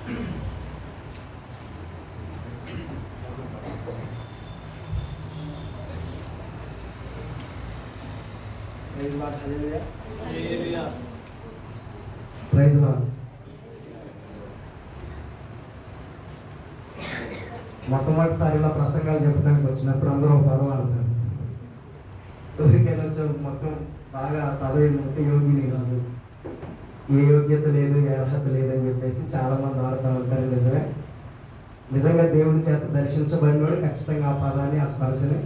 Praise lord. మొట్టమొదటిసారి ఇలా ప్రసంగాలు చెప్పడానికి వచ్చినప్పుడు అందరూ ఒక పదం ఆడతారు. ఎవరికైనా వచ్చే మొత్తం బాగా పదం ఏంటంటే యోగిని కాదు, ఏ యోగ్యత లేదు, ఏ అర్హత లేదని చెప్పేసి చాలా మంది ఆడుతూ ఉంటారు. నిజంగా దేవుడి చేత దర్శించబడినోడు ఖచ్చితంగా ఆ పదాన్ని, ఆ స్పర్శని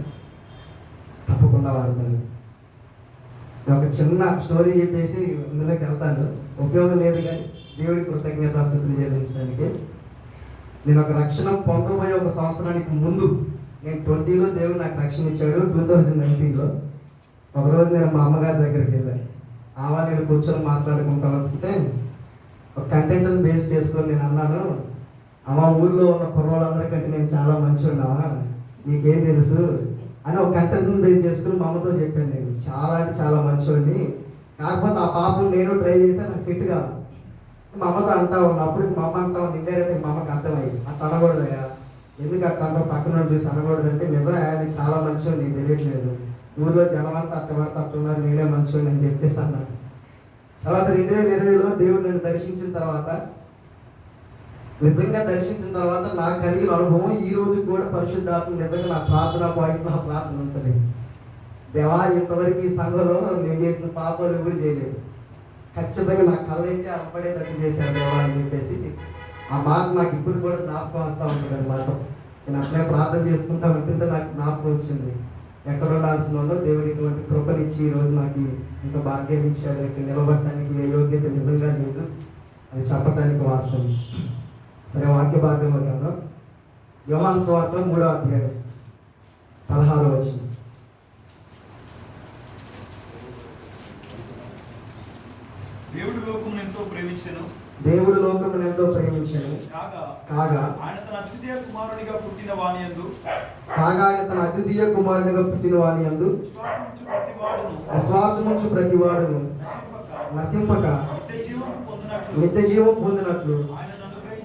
తప్పకుండా వాడతాను. ఒక చిన్న స్టోరీ చెప్పేసి ఇందులోకి వెళ్తాను, ఉపయోగం లేదు కానీ దేవుడికి కృతజ్ఞతాస్తుతులు చెల్లించడానికి. నేను ఒక రక్షణ పొందబోయే ఒక సంవత్సరానికి ముందు, నేను 20లో దేవుడు నాకు రక్షణ ఇచ్చాడు. 2019లో ఒకరోజు నేను మా అమ్మగారి దగ్గరికి వెళ్ళాను. నేను కూర్చొని మాట్లాడుకుంటా ఉంటే ఒక కంటెంట్ని బేస్ చేసుకొని నేను అన్నాను, అమ్మ ఊళ్ళో ఉన్న కుర్రోళ్ళందరికంటే నేను చాలా మంచిగా ఉన్నావా, నీకేం తెలుసు అని ఒక కంటెంట్ని బేస్ చేసుకుని మా అమ్మతో చెప్పాను. నేను చాలా అంటే చాలా మంచివాడిని, కాకపోతే ఆ పాపం నేను ట్రై చేస్తే నాకు సెట్ కాదు. మా అమ్మతో అంటా ఉన్నా. అప్పుడు మా అమ్మ అంటా ఉంది, ఇండైరెక్ట్ మా అమ్మకి అర్థమయ్యి, అట్లా అనకూడదయ్యా, ఎందుకు అట్లా అంతా పక్కన చూసి అనకూడదంటే, నిజమే నీకు చాలా మంచివాడు, నీకు తెలియట్లేదు, ఊళ్ళో జనం అంతా అట్టబడితే అట్టున్నారు, నేనే మంచివాడిని అని చెప్పేసి అన్నాను. తర్వాత 2020లో దేవుడు నన్ను దర్శించిన తర్వాత, నిజంగా దర్శించిన తర్వాత నాకు కలిగిన అనుభవం ఈ రోజు కూడా పరిశుద్ధాత్మ నిజంగా నా ప్రార్థన పాయింట్లో ఆ ప్రార్థన ఉంటుంది. దేవా, ఇంతవరకు ఈ సంఘంలో నేను చేసిన పాపాలు ఎవరు చేయలేదు, ఖచ్చితంగా నా కళ్ళైతే అప్పడేటట్టు చేశాను దేవా అని చెప్పేసి ఆ మాట నాకు ఇప్పుడు కూడా జ్ఞాపకం వస్తూ ఉంటుంది అన్నమాట. నేను అట్లే ప్రార్థన చేసుకుంటా ఉంటుంటే నాకు జ్ఞాపకం వచ్చింది, ఎక్కడ ఉండాల్సిన వాళ్ళు దేవుడు ఇటువంటి కృపనిచ్చి ఈరోజు నాకు ఇంత భాగ్యాన్ని ఇచ్చాడు. ఇక్కడ నిలబడటానికి ఏ యోగ్యత నిజంగా లేదు, అది చెప్పటానికి వాస్తవం. సరే, వాక్య భాగంలోకి వెళ్దాం. యోహాను సువార్త 3వ అధ్యాయం 16వ వచనం. దేవుడు లోకమును ఎంతో ప్రేమించెను కాగా ఆయన తన అద్వితీయ కుమారునిగా పుట్టిన వానియందు విశ్వాసముంచు ప్రతివాడును నశింపక నిత్య జీవం పొందినట్లు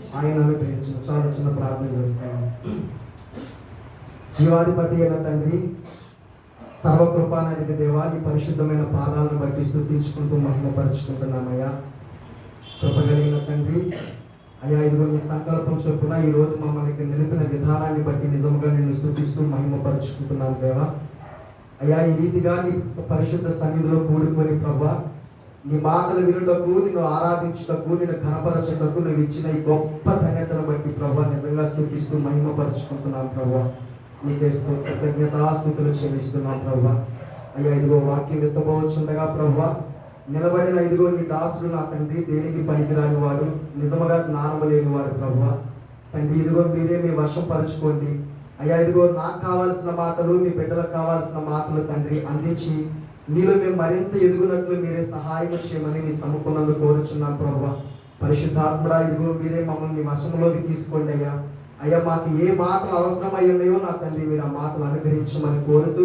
ఆయన అనుగ్రహించును. చాలా చిన్న ప్రార్థన చేసుకున్నాం. జీవాధిపతి అయిన తండ్రి, సర్వకృపానానికి దేవా, ఈ పరిశుద్ధమైన పాదాలను బట్టి స్తుతించుకుంటూ మహిమపరుచుకుంటున్నామయ్యా. కృపగలిగిన తండ్రి, అయ్యా ఇదిగో నీ సంకల్పం చొప్పున ఈరోజు మమ్మల్ని నిలిపిన విధానాన్ని బట్టి నిజంగా నిన్ను స్తుతిస్తూ మహిమపరుచుకుంటున్నాం దేవా. అయ్యా, ఈ రీతిగా నీ పరిశుద్ధ సన్నిధిలో కూడుకొని ప్రభా, నీ మాటలు వినుటకు, నిన్ను ఆరాధించుటకు, నిన్ను కనపరచుటకు నువ్వు ఇచ్చిన ఈ గొప్ప ధన్యతను బట్టి ప్రభా నిజంగా స్తుతిస్తూ మహిమపరుచుకుంటున్నాం ప్రభా. నీకే కృతజ్ఞతాస్తుతులు చెల్లిస్తున్నాం ప్రభా. అయ్యా ఇదిగో వాక్యం ఎత్తబోచుండగా ప్రభా, నిలబడిన ఇదిగో నీ దాసుడు నా తండ్రి దేనికి పనికిరాని వాడు, నిజముగా జ్ఞానము లేనివాడు ప్రభా. తండ్రి ఇదిగో మీరే మీ వశం పరుచుకోండి. అయ్యా ఇదిగో నాకు కావాల్సిన మాటలు, మీ బిడ్డలకు కావాల్సిన మాటలు తండ్రి అందించి నీలో మేము మరింత ఎదుగునట్లు మీరే సహాయం చేయమని నీ సముఖంలో కోరుచున్నాం ప్రభా. పరిశుద్ధాత్ముడా, ఇదిగో మీరే మమ్మల్ని వశంలోకి తీసుకోండి అయ్యా. అయ్యా మాకు ఏ మాటలు అవసరమై ఉన్నాయో నా తండ్రి మీరు ఆ మాటలు అనుగ్రహించమని కోరుతూ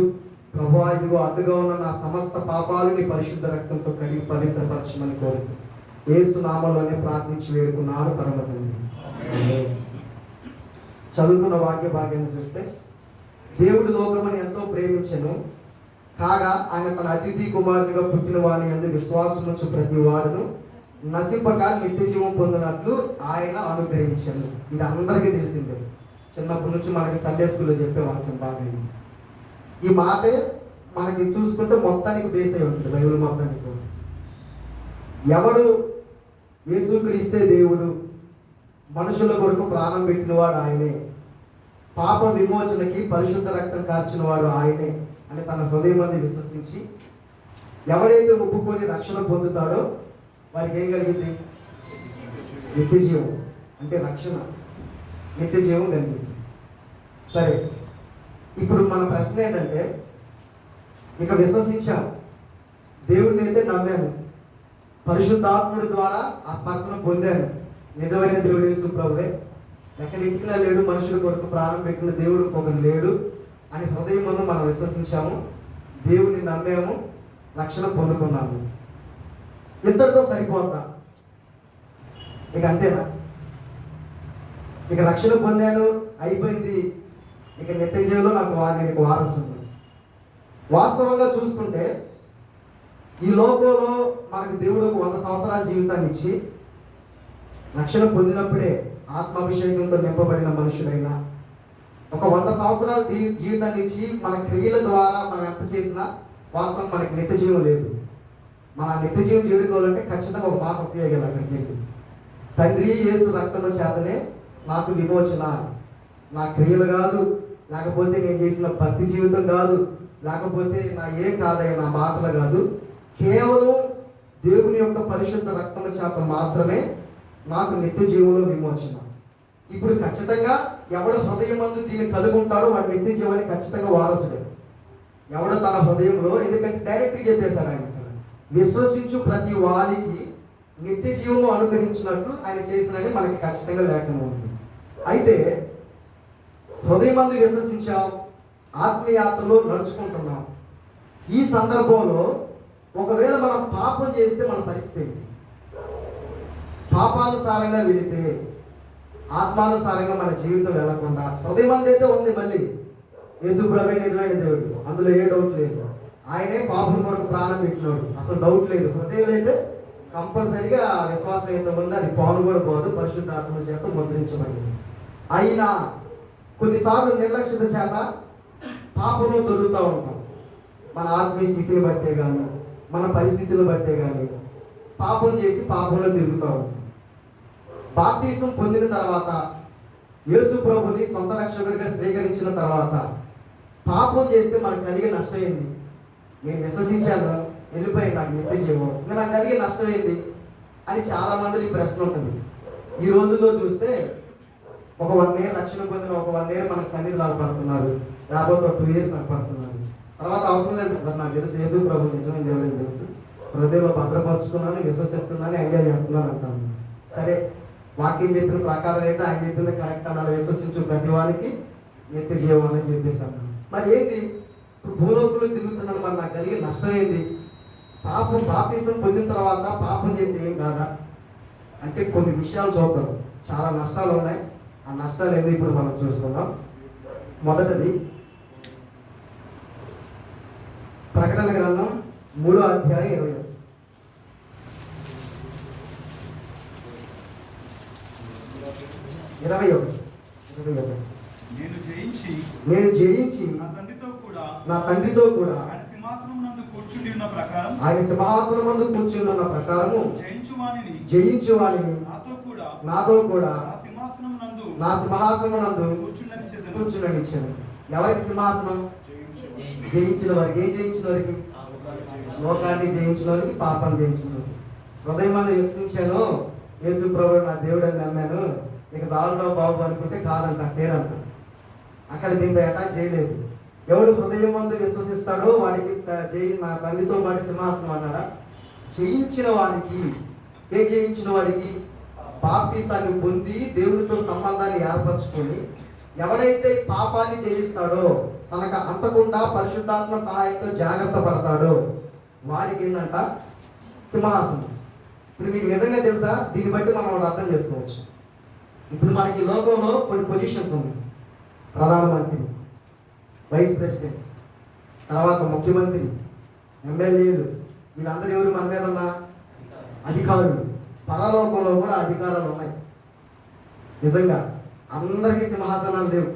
ప్రభువా, ఇదిగో అడ్డుగా ఉన్న నా సమస్త పాపాలని పరిశుద్ధ రక్తంతో కడిగి పవిత్రపరచమని కోరుతూ యేసు నామములోనే ప్రార్థించి వేడుకున్నాను పరమ తండ్రి. చదువుకున్న వాక్య భాగ్యాన్ని చూస్తే, దేవుడు లోకముని ఎంతో ప్రేమించెను కాగా ఆయన తన అతిథి కుమారునిగా పుట్టిన వాని యందు విశ్వాసముంచు ప్రతి వాడును నశింపక నిత్య జీవం పొందినట్లు ఆయన అనుగ్రహించెను. ఇది అందరికీ తెలిసిందే, చిన్నప్పటి నుంచి మనకి సండే స్కూల్లో చెప్పే వాక్యం బాగా. ఈ మాటే మనకి చూసుకుంటే మొత్తానికి బేస్ అయి ఉంటుంది, బైబిల్ మొత్తానికి. ఎవడు యేసుక్రీస్తే దేవుడు, మనుషుల కొరకు ప్రాణం పెట్టినవాడు ఆయనే, పాప విమోచనకి పరిశుద్ధ రక్తం కార్చినవాడు ఆయనే అని తన హృదయం మంది విశ్వసించి ఎవడైతే ఒప్పుకొని రక్షణ పొందుతాడో వారికి ఏం కలిగింది? నిత్య జీవం. అంటే రక్షణ, నిత్య జీవం కలిగింది. సరే, ఇప్పుడు మన ప్రశ్న ఏంటంటే, ఇక విశ్వసించాం, దేవుడిని అయితే నమ్మాను, పరిశుద్ధాత్ముడి ద్వారా ఆ స్పర్శను పొందాను, నిజమైన దేవుడు యేసు ప్రభువే, ఎక్కడ ఎక్కినా లేడు, మనుషుల కొరకు ప్రాణం పెట్టిన దేవుడు ఒకరు లేడు అని హృదయమును మనం విశ్వసించాము, దేవుడిని నమ్మాము, రక్షణ పొందుకున్నాము. ఇంతటితో సరిపోద్దా? ఇక అంతేనా? ఇక రక్షణ పొందాను, అయిపోయింది, ఇక నిత్య జీవంలో నేను వారసుని. వాస్తవంగా చూసుకుంటే ఈ లోకంలో మనకు దేవుడు ఒక 100 సంవత్సరాల జీవితాన్ని ఇచ్చి రక్షణ పొందినప్పుడే ఆత్మాభిషేకంతో నింపబడిన మనుషుడైనా ఒక 100 సంవత్సరాల జీవితాన్ని ఇచ్చి మన క్రియల ద్వారా మనం ఎంత చేసినా వాస్తవం మనకి నిత్య జీవం లేదు. మన నిత్య జీవం చేరుకోవాలంటే ఖచ్చితంగా ఒక మాట ఉపయోగాలి. అక్కడికి వెళ్ళి తండ్రి యేసు రక్తము చేతనే నాకు విమోచన, నా క్రియలు కాదు, లేకపోతే నేను చేసిన భక్తి జీవితం కాదు, లేకపోతే నా ఏం కాదయ్యా నా మాటలు కాదు, కేవలం దేవుని యొక్క పరిశుద్ధ రక్తము చేత మాత్రమే నాకు నిత్య జీవంలో విమోచన. ఇప్పుడు ఖచ్చితంగా ఎవడు హృదయమందు దీన్ని కలిగి ఉంటాడో వాడి నిత్య జీవానికి ఖచ్చితంగా వారసుడే. ఎవడు తన హృదయంలో, ఎందుకంటే డైరెక్ట్గా చెప్పేశాడు ఆయన, విశ్వసించు ప్రతి వారికి నిత్య జీవము అనుగ్రహించినట్లు ఆయన చేసినని మనకి ఖచ్చితంగా లేఖనం ఉంది. అయితే హృదయమందు విశ్వసించాం, ఆత్మయాత్రలో నడుచుకుంటున్నాం. ఈ సందర్భంలో ఒకవేళ మనం పాపం చేస్తే మన పరిస్థితి ఏంటి? పాపానుసారంగా వెళితే, ఆత్మానుసారంగా మన జీవితం వెళ్లకుండా, హృదయమందు అయితే ఉంది మళ్ళీ యేసు ప్రభువే నిజమైన దేవుడు, అందులో ఏ డౌట్ లేదు. ఆయనే పాపం కొరకు ప్రాణం పెట్టినాడు, అసలు డౌట్ లేదు. హృదయంలో అయితే కంపల్సరీగా విశ్వాసం అయితే ఉంది, అది పాను కూడా పోదు, పరిశుద్ధాత్మ చేత ముద్రించబడింది. అయినా కొన్నిసార్లు నిర్లక్ష్యత చేత పాపంలో దొరుకుతూ ఉంటాం. మన ఆత్మీయ స్థితిని బట్టే కానీ, మన పరిస్థితులను బట్టే కానీ పాపం చేసి పాపంలో తిరుగుతూ ఉంటాం. బాప్టిజం పొందిన తర్వాత, యేసు ప్రభుని సొంత రక్షకుడిగా స్వీకరించిన తర్వాత పాపం చేస్తే మనకు కలిగే నష్టం ఏంది? నేను విశ్వసించాను, వెళ్ళిపోయి నాకు నిత్య జీవం, ఇంకా నాకు కలిగే నష్టం ఏంది అని చాలా మందికి ఈ ప్రశ్న ఉంటుంది. ఈ రోజుల్లో చూస్తే ఒక 1 year రక్షణ పొందిన, ఒక 1 year మనకు సన్నిధిలో పడుతున్నారు, లేకపోతే ఒక 2 years పడుతున్నారు. తర్వాత అవసరం లేదు కదా, నాకు తెలుసు యేసు ప్రభు నిజమైన దేవుడు తెలుసు, హృదయంలో భద్రపరుచుకున్నాను, విశ్వసిస్తున్నాను, ఎంజాయ్ చేస్తున్నాను అంటాను. సరే, వాక్యం చెప్పిన ప్రకారం అయితే ఆయన చెప్పింది కరెక్ట్ అన్నారు, విశ్వసించు ప్రతి వారికి నిత్య జీవం అని చెప్పేసాను. మరి ఏంటి ఇప్పుడు భూలోకులు తిరుగుతున్నాడు, మరి నాకు కలిగే నష్టం ఏంది? పాపం బాప్టిజం పొందిన తర్వాత పాపం చేస్తే ఏం కాదా అంటే కొన్ని విషయాలు చూద్దాం. చాలా నష్టాలు ఉన్నాయి, ఆ నష్టాలు ఏంది ఇప్పుడు మనం చూసుకుందాం. మొదటిది ప్రకటన గ్రంథం 3వ అధ్యాయం 21. నేను జయించి నా తండ్రితో కూడా ఆయన సింహాసనమందు కూర్చుని ఉన్న ప్రకారము జయించు వానిని నాతో కూడా నా సింహాసనమునందు కూర్చుండనిచ్చాను. ఎవరికి సింహాసనం? జయించిన వారికి. ఏం జయించిన వారికి? లోకాన్ని జయించిన వారికి, పాపాన్ని జయించిన వారికి. హృదయం మంది విశ్వసించాను, యేసు ప్రభువు నా దేవుడు అని నమ్మాను, ఇక చాలురావు బాబు అనుకుంటే కాదంట, పేరంట. అక్కడ దీంతో అటాచ్ చేయలేదు. ఎవడు హృదయం మందు విశ్వసిస్తాడో వాడికి నా తల్లితో పాటు సింహాసనం అన్నాడా? జయించిన వాడికి. ఏం జయించిన వాడికి? బాప్తిసాన్ని పొంది దేవుడితో సంబంధాన్ని ఏర్పరచుకొని ఎవడైతే పాపాన్ని జయిస్తాడో, తనకు అంటకుండా పరిశుద్ధాత్మ సహాయంతో జాగ్రత్త పడతాడో వాడికి ఏంటంట? సింహాసనం. ఇప్పుడు మీకు నిజంగా తెలుసా? దీన్ని బట్టి మనం అర్థం చేసుకోవచ్చు. ఇప్పుడు మనకి లోకంలో కొన్ని పొజిషన్స్ ఉన్నాయి. ప్రధానమంత్రి, వైస్ ప్రెసిడెంట్, తర్వాత ముఖ్యమంత్రి, ఎమ్మెల్యేలు, వీళ్ళందరూ ఎవరు మన మీద ఉన్న అధికారులు. పరలోకంలో కూడా అధికారాలు ఉన్నాయి. నిజంగా అందరికీ సింహాసనాలు లేవు.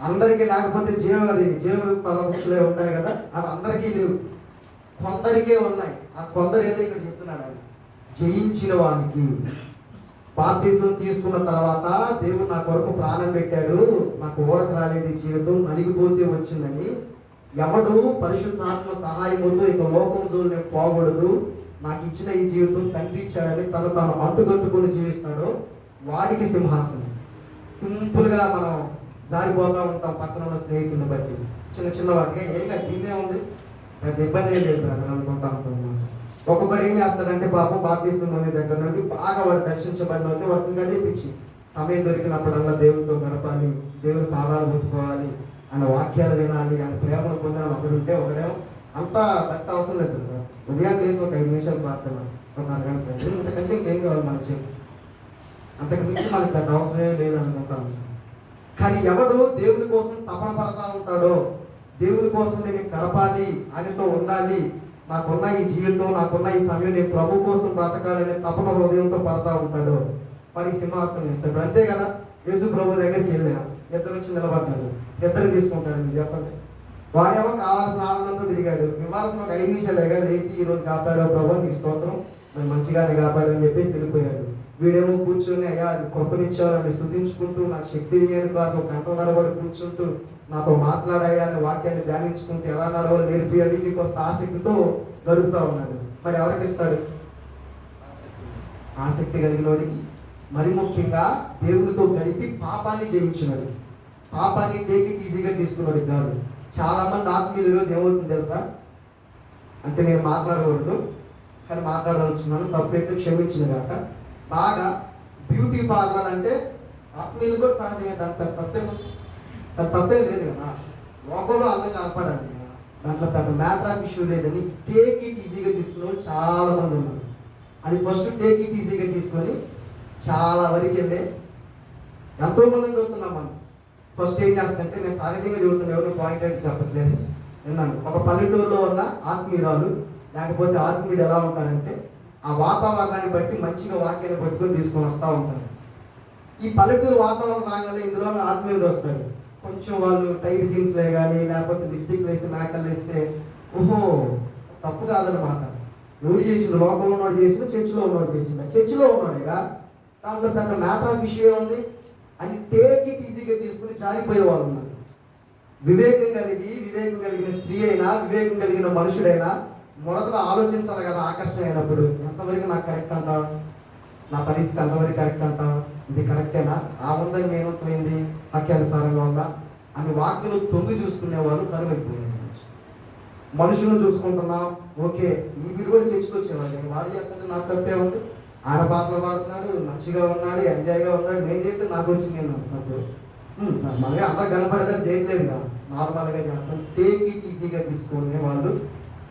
అందరికీ లేకపోతే జేబు పరలోకంలో ఉంటాయి కదా, అవి అందరికీ లేవు, కొందరికే ఉన్నాయి. ఆ కొందరు ఏదో ఇక్కడ చెప్తున్నాడు ఆయన, జయించిన వానికి. బాప్టిజం తీసుకున్న తర్వాత దేవుడు నా కొరకు ప్రాణం పెట్టాడు, నాకు ఊరక రాలేదు, ఈ జీవితం నలిగిపోతే వచ్చిందని ఎవడు పరిశుద్ధాత్మ సహాయముతో ఇక లోకంతో నేను పోకూడదు, నాకు ఇచ్చిన ఈ జీవితం తండ్రి ఇచ్చాడని తాను అంటుకట్టుకుని జీవిస్తాడో వాడికి సింహాసనం. సింపుల్గా మనం జారిపోతూ ఉంటాం పక్కన ఉన్న స్నేహితులను బట్టి, చిన్న వాటికి ఏం దీన్నే ఉంది, పెద్ద ఇబ్బంది ఏం లేదు అని అనుకుంటా ఉంటాం. ఒక్కొక్కడు ఏం చేస్తాడంటే పాపం బాప్టిజం అనే దగ్గర నుండి బాగా వాడు దర్శించబడిన అయితే వాటిని కదిపించి సమయం దొరికినప్పుడల్లా దేవుడితో గడపాలి, దేవుడి పాదాలు పుట్టుకోవాలి, ఆయన వాక్యాలు వినాలి, ఆయన ప్రేమను పొందాలని ఒకడుంటే ఒకడేమో అంతా భక్తి అవసరం లేదు కదా. ఉదయం లేసి ఒక 5 నిమిషాలు ప్రార్థన, ఒక అరగంట, ఇంతకంటే ఇంకేం కావాలి మనకు చెప్పు. అంతకు మించి మనకు పెద్ద అవసరమే లేదనుకుంటాను. కానీ ఎవడు దేవుని కోసం తపన పడతా ఉంటాడో, దేవుని కోసం నేను గడపాలి, ఆయనతో ఉండాలి, నాకున్న ఈ జీవితం, నాకున్న ఈ సమయం నేను ప్రభు కోసం బ్రతకాలనే తపన హృదయంతో పడతా ఉంటాడో వాడికి సింహాసనం ఇస్తాడు. అంతే కదా, యేసు ప్రభు దగ్గరికి వెళ్ళాను, ఇద్దరు వచ్చి నిలబడ్డాడు, ఇద్దరు తీసుకుంటాడండి చెప్పండి. వాడేమో కావాల్సిన ఆనందంతో తిరిగాడు, ఇవ్వాల్సిన ఒక 5 నిమిషాలుగా లేచి ఈ రోజు కాపాడావు ప్రభు, నీకు స్తోత్రం, మరి మంచిగానే కాపాడు అని చెప్పేసి వెళ్ళిపోయాడు. వీడేమో కూర్చొని అయ్యా కృపనిచ్చావు స్తుతించుకుంటూ, నాకు శక్తి నేను కాదు ఒక గంట నడబడి కూర్చుంటూ నాతో మాట్లాడాయా అనే వాక్యాన్ని ధ్యానించుకుంటూ ఎలా నడవాలి నేర్పియాలి నీకు వస్తే ఆసక్తితో గడుపుతా ఉన్నాడు. మరి ఎవరికి ఇస్తాడు? ఆసక్తి కలిగిన వాడికి, మరి ముఖ్యంగా దేవునితో గడిపి పాపాన్ని జయించినది, పాపాన్ని టేక్ ఇట్ ఈజీగా తీసుకున్నాడు కాదు. చాలా మంది ఆత్మీయులు ఈరోజు ఏమవుతుంది తెలుసా, అంటే నేను మాట్లాడకూడదు కానీ మాట్లాడవచ్చున్నాను, తప్పైతే క్షమించిన కాక, బాగా బ్యూటీ పార్లర్ అంటే ఆత్మీయులు కూడా సహజమే, దాని తప్పేం లేదు కదా, లోకంలో అందంగా కనపడాలి, దాంట్లో పెద్ద మ్యాటర్ ఆఫ్ ఇష్యూ లేదని టేక్ ఇట్ ఈజీగా తీసుకునే వాళ్ళు చాలా మంది ఉన్నారు. అది ఫస్ట్ టేక్ ఇట్ ఈజీగా తీసుకొని చాలా వరకు వెళ్ళే ఎంతో మందిని చదువుతున్నాం మనం. ఫస్ట్ ఏం చేస్తుందంటే, నేను సహజంగా చదువుతున్నా, ఎవరు పాయింట్ అయితే చెప్పట్లేదు, విన్నాను. ఒక పల్లెటూరులో ఉన్న ఆత్మీయురాలు లేకపోతే ఆత్మీయుడు ఎలా ఉంటారంటే, ఆ వాతావరణాన్ని బట్టి మంచిగా వాక్యాన్ని పట్టుకొని తీసుకొని వస్తూ ఉంటారు. ఈ పల్లెటూరు వాతావరణం రాగానే ఇందులో ఆత్మీయుడు వస్తాడు, కొంచెం వాళ్ళు టైట్ జీన్స్లే కానీ లేకపోతే లిప్స్టిక్ వేసి మేకలు వేస్తే ఓహో తప్పు కాదనమాట. ఎవడు చేసిండు? లోకంలో ఉన్నాడు చేసిన, చర్చిలో ఉన్నాడు చేసిండు, చర్చిలో ఉన్నాడుగా, దాంట్లో పెద్ద మ్యాటర్ ఆఫ్ విషయం ఉంది అని టేక్ ఇట్ ఈజీగా తీసుకుని జారిపోయే వాళ్ళు ఉన్నారు. వివేకం కలిగిన స్త్రీ అయినా, వివేకం కలిగిన మనుషుడైనా మొదట ఆలోచించాలి కదా, ఆకర్షణ అయినప్పుడు ఎంతవరకు నాకు కరెక్ట్ అంటావు, నా పరిస్థితి ఎంతవరకు కరెక్ట్ అంటావు, ఇది కరెక్టేనా, ఆ ఉందని ఏమవుతుంది, వాక్యానుసారంగా ఉందా అని వాక్యను తొంగి చూసుకునేవాళ్ళు కరువైపోయారు. మనుషులను చూసుకుంటున్నాం, ఓకే ఈ వీడు కూడా చర్చకొచ్చేవాళ్ళు, వాడు చేస్తుంటే నాకు తప్పే ఉంది, ఆయన పాటలు పాడుతున్నాడు, మంచిగా ఉన్నాడు, ఎంజాయ్గా ఉన్నాడు, నేను చేస్తే నాకు వచ్చింది నేను తప్పు. మనమే అందరూ కనపడేదాన్ని చేయట్లేదుగా, నార్మల్గా చేస్తాం. టేక్ ఇట్ ఈజీగా తీసుకునే వాళ్ళు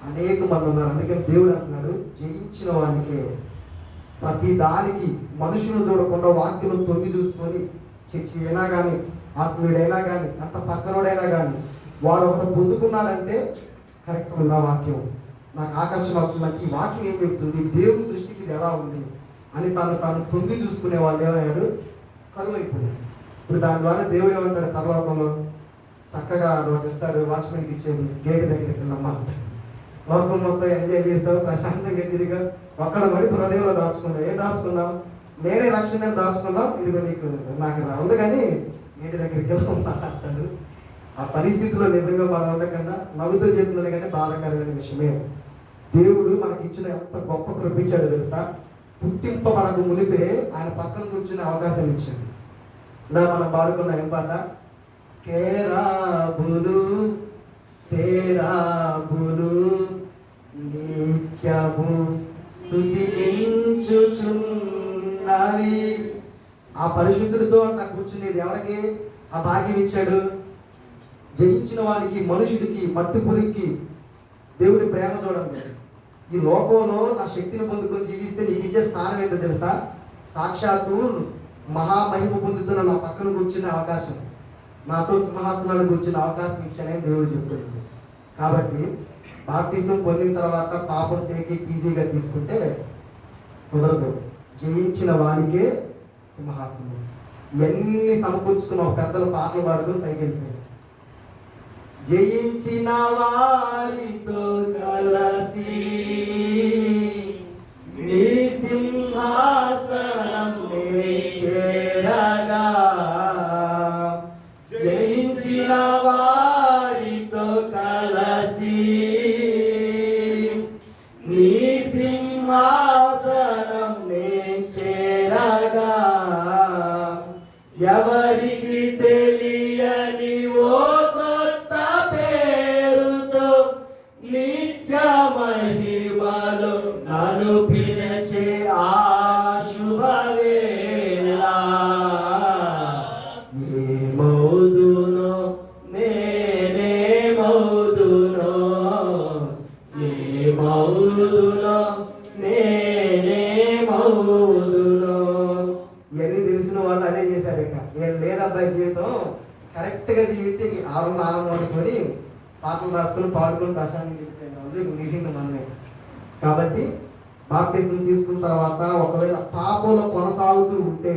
అనేక మంది ఉన్నారు. అందుకని దేవుడు అంటున్నాడు, జయించిన వానికే ప్రతి దానికి మనుషులను చూడకుండా వాక్యం తొంగి చూసుకొని, చర్చి అయినా కానీ ఆత్మీయుడైనా కానీ అంత పక్కనోడైనా కానీ వాడు ఒకటి పొందుకున్నాడంటే కరెక్ట్ ఉందా వాక్యం, నాకు ఆకర్షణ వస్తుందంటే ఈ వాక్యం ఏం చెప్తుంది, దేవుని దృష్టికి ఇది ఎలా ఉంది అని తాను తొంగి చూసుకునే వాళ్ళు ఏమయ్యారు, కరువైపోయారు. ఇప్పుడు దాని ద్వారా దేవుడు ఏమంటాడు, పరలోకంలో చక్కగా ఒకటి ఇస్తాడు, వాచ్మెన్కి ఇచ్చేది, గేట్ దగ్గరికి వెళ్ళమ్మా, లోకం మొత్తం ఎంజాయ్ చేస్తావు, ప్రశాంతంగా తిరిగా ఒక్కడ పడి హృదయంలో దాచుకున్నావు, ఏం దాచుకున్నావు, నేనే రక్షణ దాచుకున్నావు, ఇదిగో నీకు నాకు ఉంది కానీ గేటు దగ్గరికి వెళ్ళమ్మా అంటాడు. ఆ పరిస్థితిలో నిజంగా మనం ఉండకుండా నవ్వుతూ చెప్తున్నది కానీ బాధాకరమైన విషయమే. దేవుడు మనకి ఇచ్చిన ఎంత గొప్ప కృపించాడు తెలుసా, పుట్టింపబడక మునిపే ఆయన పక్కన కూర్చునే అవకాశం ఇచ్చాడు. ఇలా మనం పాడుకున్న ఏం పాట, కేరాబులు సేరాబులు నిత్యము స్తుతించుచున్నవి. ఆ పరిశుద్ధుడితో అంట కూర్చునేది ఎవరికి ఆ భాగ్యం ఇచ్చాడు? జయించిన వారికి, మనుషుడికి, మట్టి పురికి. దేవుడి ప్రేమ చూడండి. ఈ లోకంలో నా శక్తిని పొందుకొని జీవిస్తే నీకు ఇచ్చే స్థానం ఏంటో తెలుసా, సాక్షాత్తు మహామహిమ పొందుతున్న నా పక్కన కూర్చునే అవకాశం, నాతో సింహాసనాన్ని కూర్చునే అవకాశం ఇచ్చానని దేవుడు చెప్తున్నాడు. కాబట్టి బాప్టిజం పొందిన తర్వాత పాపం టేక్ ఇట్ ఈజీగా తీసుకుంటే కుదరదు. జయించిన వానికే సింహాసనం. ఎన్ని సమకూర్చుకున్నావు, పెద్దల పాటలు పాడుకొని పైకి వెళ్ళిపోయారు. జయించిన వారితో కలసి నీ సింహాసనం చేరగా, జయించిన వారితో కలసి నీ సింహాసనం చేరగా, ఎవరికి తెలియని ఓ కొత్త పేరుతో నిత్య మహిమలో నన్ను పిలిచే ఆ శుభవేళ, ఏమౌదునో నేనేమౌదునో, ఏమౌదునో నేనేమౌదునో. ఎన్ని నేను లేదబ్బాయి జీవితం కరెక్ట్గా జీవితే ఆనందం అనుకొని పాటలు రాసుకొని పాడుకొని ప్రశాంతం చెప్పిన వాళ్ళు మిగిలింది మనమే. కాబట్టి బాప్టిజం తీసుకున్న తర్వాత ఒకవేళ పాపంలో కొనసాగుతూ ఉంటే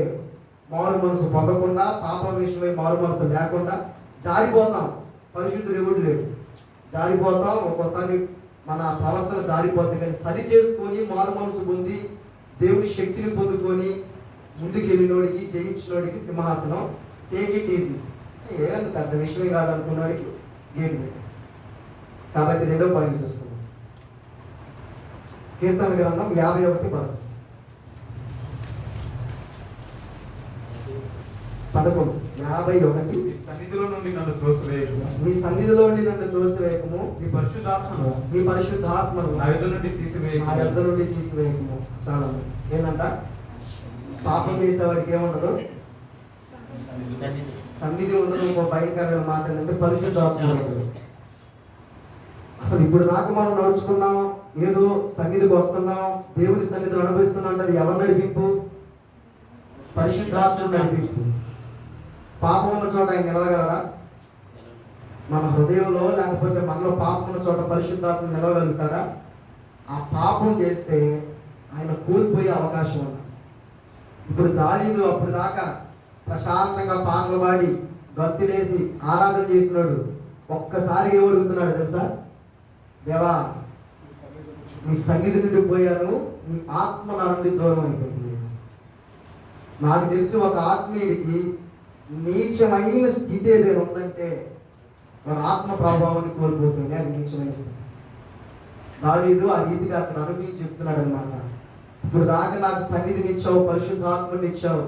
మారు మనసు పొందకుండా పాపం విషయమై మారు మనసు లేకుండా జారిపోతాం. పరిశుద్ధుడు ఎవడు లేడు, జారిపోతాం. ఒక్కోసారి మన ప్రవర్తన జారిపోతుంది. కానీ సరి చేసుకొని మారు మనసు పొంది దేవుడి శక్తిని పొందుకొని ముందుకు వెళ్ళినోడికి జయించినోడికి సింహాసనం. టేక్ ఇట్ ఈజీ, ఏదంత పెద్ద విషయమే కాదనుకున్నవాడికి గేట్ దగ్గర. కాబట్టి రెండో పాయింట్ చూసుకుందాం. కీర్తన గ్రంథం 51:11. నీ సన్నిధిలో నుండి నన్ను త్రోసివేయకుము. మీ సన్నిధిలో నుండి నన్ను త్రోసివేయకుము. నీ పరిశుద్ధాత్మను నా యొద్ద నుండి తీసివేయకుము. చాలా ఏంటంట, పాపం చేసేవాడికి ఏముండదు, సన్నిధి ఉండదు. ఇంకో భయంకరమైన మాట ఏంటంటే పరిశుద్ధాత్మ ఉండదు. అసలు ఇప్పుడు దాకా మనం నడుచుకున్నాం, ఏదో సన్నిధికి వస్తున్నాం, దేవుని సన్నిధిని అనుభవిస్తున్నాం అంటే అది ఎవరు నడిపింపు? పరిశుద్ధాత్మ నడిపింపు. పాపం ఉన్న చోట ఆయన నిలవగలరా? మన హృదయంలో లేకపోతే మనలో పాపం ఉన్న చోట పరిశుద్ధాత్మ నిలవగలుగుతాడా? ఆ పాపం చేస్తే ఆయన కోల్పోయే అవకాశం ఉంది. ఇప్పుడు దావీదు అప్పుడు దాకా ప్రశాంతంగా పాటలు పాడి గంతులేసి ఆరాధన చేసినాడు. ఒక్కసారి ఏమడుగుతున్నాడు తెలుసా? దేవా, నీ సన్నిధి నుండి పోయాను, నీ ఆత్మ నా నుండి దూరం అయిపోయింది. నాకు తెలిసి ఒక ఆత్మీయుడికి నీచమైన స్థితి ఏదైనా ఉందంటే మన ఆత్మ ప్రభావాన్ని కోల్పోతుంది. అది నీచమైన స్థితి. దావీదు ఆ రీతిగా అక్కడ అనుభవించి చెప్తున్నాడు అనమాట. ఇప్పుడు దాకా నాకు సన్నిధిని ఇచ్చావు, పరిశుద్ధాత్మని ఇచ్చావు,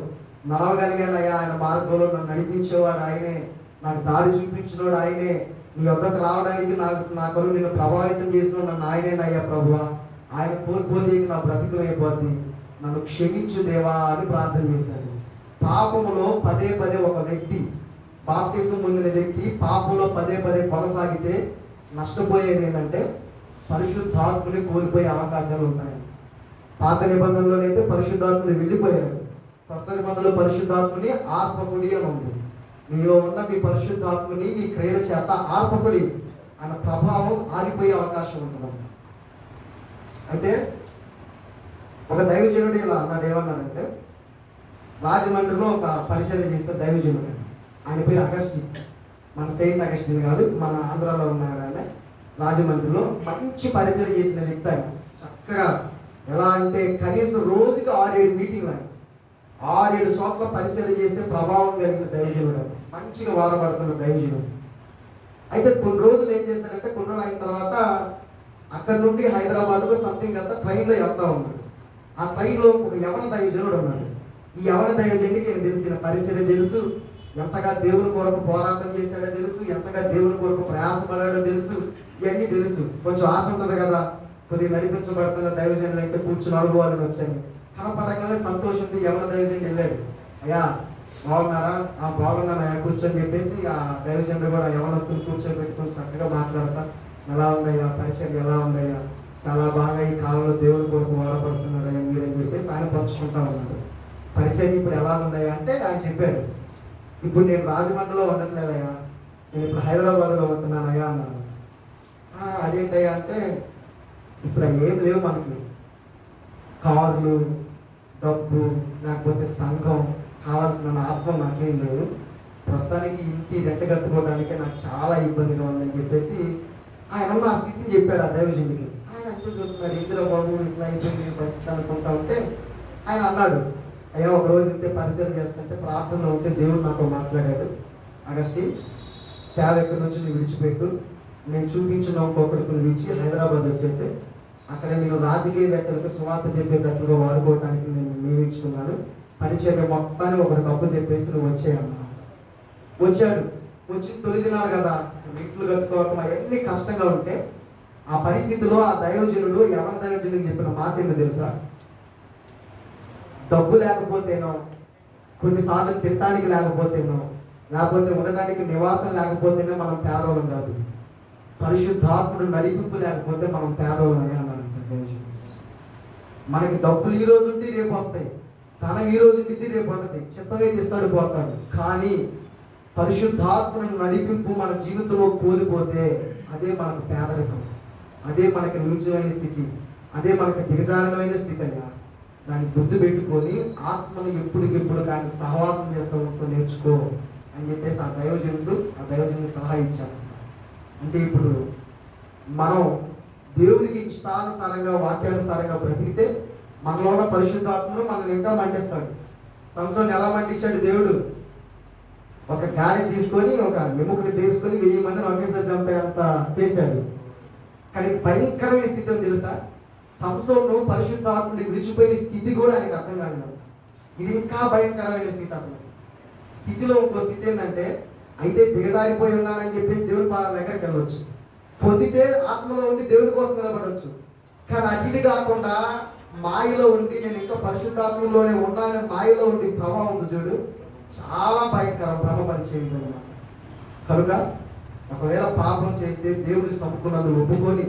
నడవగలిగానయ్యా, ఆయన మార్గంలో నన్ను నడిపించేవాడు ఆయనే, నాకు దారి చూపించినోడు ఆయనే, నీ వద్దకు రావడానికి నా కొరకు నిన్ను ప్రభావితం చేసిన నన్ను ఆయనేనయ్యా ప్రభువా, ఆయన కోల్పోతే నా బ్రతికం అయిపోద్ది, నన్ను క్షమించు దేవా అని ప్రార్థన చేశాడు. పాపములో పదే పదే ఒక వ్యక్తి, బాప్టిజం పొందిన వ్యక్తి పాపంలో పదే పదే కొనసాగితే నష్టపోయేది ఏంటంటే పరిశుద్ధాత్మని కోల్పోయే అవకాశాలు ఉన్నాయి. పాత నిబంధనలోనైతే పరిశుద్ధాత్మని వెళ్ళిపోయాడు. కొత్త నిబంధనలో పరిశుద్ధాత్మని ఆర్పకుడి అని ఉంది. మీలో ఉన్న మీ పరిశుద్ధాత్మని మీ క్రియల చేత ఆర్పకుడి అన్న ప్రభావం ఆరిపోయే అవకాశం ఉంటుంది. అయితే ఒక దైవజనుడు ఇలా అన్నాడు, ఏమన్నాడంటే, రాజమండ్రిలో ఒక పరిచర్య చేస్తే దైవజనుడు, ఆయన పేరు అగస్టిన్. మన సెయింట్ అగస్టిన్ కాదు, మన ఆంధ్రాలో ఉన్నాడు ఆయన. రాజమండ్రిలో మంచి పరిచర్య చేసిన వ్యక్తి ఆయన. చక్కగా ఎలా అంటే కనీసం రోజుకి 6-7 మీటింగ్లు, ఆయన 6-7 చోట్ల పరిచర్య చేసే ప్రభావం కలిగిన దైవజనుడు, మంచిగా వాడబడుతున్న దైవజనుడు. అయితే కొన్ని రోజులు ఏం చేశారంటే, కొన్ని రోజులు అయిన తర్వాత అక్కడ నుండి హైదరాబాద్కు సంథింగ్ అంతా ట్రైన్లో వెళ్తా ఉన్నాడు. ఆ ట్రైన్లో ఒక యవన దైవజనుడు ఉన్నాడు. ఈ యవన దైవజనుడికి నేను తెలిసిన పరిచర్య తెలుసు, ఎంతగా దేవుని కొరకు పోరాటం చేశాడో తెలుసు, ఎంతగా దేవుని కొరకు ప్రయాసపడాడో తెలుసు, ఇవన్నీ తెలుసు. కొంచెం ఆశ ఉంటుంది కదా, కొద్దిగా నడిపించబడుతున్న దైవజనులు అయితే కూర్చుని అనుభవాలను వచ్చాయి. కనపడగానే సంతోషంతో యవన దైవజనుడు వెళ్ళాడు. అయ్యా బాగున్నారా? ఆ బాగున్నానయ్యా కూర్చొని చెప్పేసి ఆ దైవజనుడు కూడా యవనస్తులు కూర్చోబెట్టుకొని చక్కగా మాట్లాడతా, ఎలా ఉందయ్యా పరిచయం, ఎలా ఉందయ్యా, చాలా బాగా ఈ కాలంలో దేవుడి కొరకు వాడబడుతున్నాడయ్యా మీరని చెప్పేసి ఆయన పంచుకుంటా ఉన్నాడు. పరిచయం ఇప్పుడు ఎలా ఉందయ్యా అంటే ఆయన చెప్పాడు, ఇప్పుడు నేను రాజమండ్రిలో ఉండట్లేదయ్యా, నేను ఇప్పుడు హైదరాబాద్లో ఉంటున్నానయ్యా అన్నాను. అదేంటయ్యా అంటే, ఇప్పుడు ఏం లేవు మనకి, కార్లు, డబ్బు, లేకపోతే సంఘం, కావాల్సిన ఆత్మ నాకేం లేవు, ప్రస్తుతానికి ఇంటి రెంట్ కట్టుకోవడానికి నాకు చాలా ఇబ్బందిగా ఉందని చెప్పేసి ఆయన ఆ స్థితిని చెప్పాడు ఆ దైవజనుడికి. ఆయన అంతే చూస్తున్నారు, ఇందులో బాబు ఇట్లా అయిపోయింది పరిస్థితి అనుకుంటా ఉంటే ఆయన అన్నాడు, అయ్యా ఒక రోజు ఇంతే పరిచయం చేస్తుంటే ప్రార్థనలో ఉంటే దేవుడు నాతో మాట్లాడాడు, అగస్టిన్ సేవ ఎక్కడి నుంచి నువ్వు విడిచిపెట్టు, నేను చూపించిన ఇంకొకరికి నువ్వు ఇచ్చి హైదరాబాద్ వచ్చేసి అక్కడ నేను రాజకీయవేత్తలకు సువార్త చెప్పేటట్లుగా వాడుకోవడానికి నేను నియమించుకున్నాను, పరిచర్య మొత్తాన్ని ఒకటి కప్పు చెప్పేసి నువ్వు వచ్చేయన్నా. వచ్చాడు. వచ్చి తొలి దినాలు కదా, ఇంట్లు కట్టుకోవటం అవన్నీ కష్టంగా ఉంటే ఆ పరిస్థితిలో ఆ దైవజనుడు యవన దైవజనుడికి చెప్పిన మాట ఏంటో తెలుసా? డబ్బు లేకపోతేనో, కొన్నిసార్లు తినడానికి లేకపోతేనో, లేకపోతే ఉండడానికి నివాసం లేకపోతేనే మనం పేదవాళ్ళం కాదు, పరిశుద్ధాత్ముడు నడిపింపు లేకపోతే మనం పేదవాళ్ళం అయ్యాలంట దైవజనుడు. మనకి డబ్బులు ఈ రోజు ఉంటే రేపు వస్తాయి, తన ఈ రోజు నిధి రేపు ఉండదు, చిత్తమైతే ఇస్తాడు పోతాడు. కానీ పరిశుద్ధాత్మను నడిపింపు మన జీవితంలో కోల్పోతే అదే మనకు పేదరికం, అదే మనకు నీచమైన స్థితి, అదే మనకు దిగజారినమైన స్థితి అయ్యా. దాన్ని గుర్తు పెట్టుకొని ఆత్మను ఎప్పటికెప్పుడు కానీ సహవాసం చేస్తూ ఉంటూ నేర్చుకో అని చెప్పేసి ఆ దైవజనుడు సలహా ఇచ్చాను. అంటే ఇప్పుడు మనం దేవునికి ఇష్టానుసారంగా వాక్యానుసారంగా బ్రతికితే మనలో ఉన్న పరిశుద్ధాత్మను మనల్ని ఇంకా మండిస్తాడు. సంసోన్ని ఎలా మండించాడు దేవుడు? ఒక గాలి తీసుకొని ఒక ఎముకలు తీసుకొని 1000 మందిని ఒకేసారి చంపేంత చేశాడు. కానీ భయంకరమైన స్థితి అని తెలుసా? సంసోను పరిశుద్ధాత్మని విడిచిపోయిన స్థితి కూడా ఆయనకు అర్థం కాదు. ఇది ఇంకా భయంకరమైన స్థితి. అసలు స్థితిలో ఇంకో స్థితి ఏంటంటే, అయితే దిగజారిపోయి ఉన్నానని చెప్పేసి దేవుని పాదాల దగ్గరికి వెళ్ళవచ్చు, పొందితే ఆత్మలో ఉండి దేవుని కోసం నిలబడవచ్చు. కానీ అటు కాకుండా మాయలో ఉండి నేను ఇంకా పరిశుద్ధాత్మలోనే ఉన్నానని మాయలో ఉండి ప్రభావం ఉంది చూడు, చాలా భయంకరం, భ్రమపరిచే విధంగా. కనుక ఒకవేళ పాపం చేస్తే దేవుని సంపుకున్నది ఒప్పుకొని,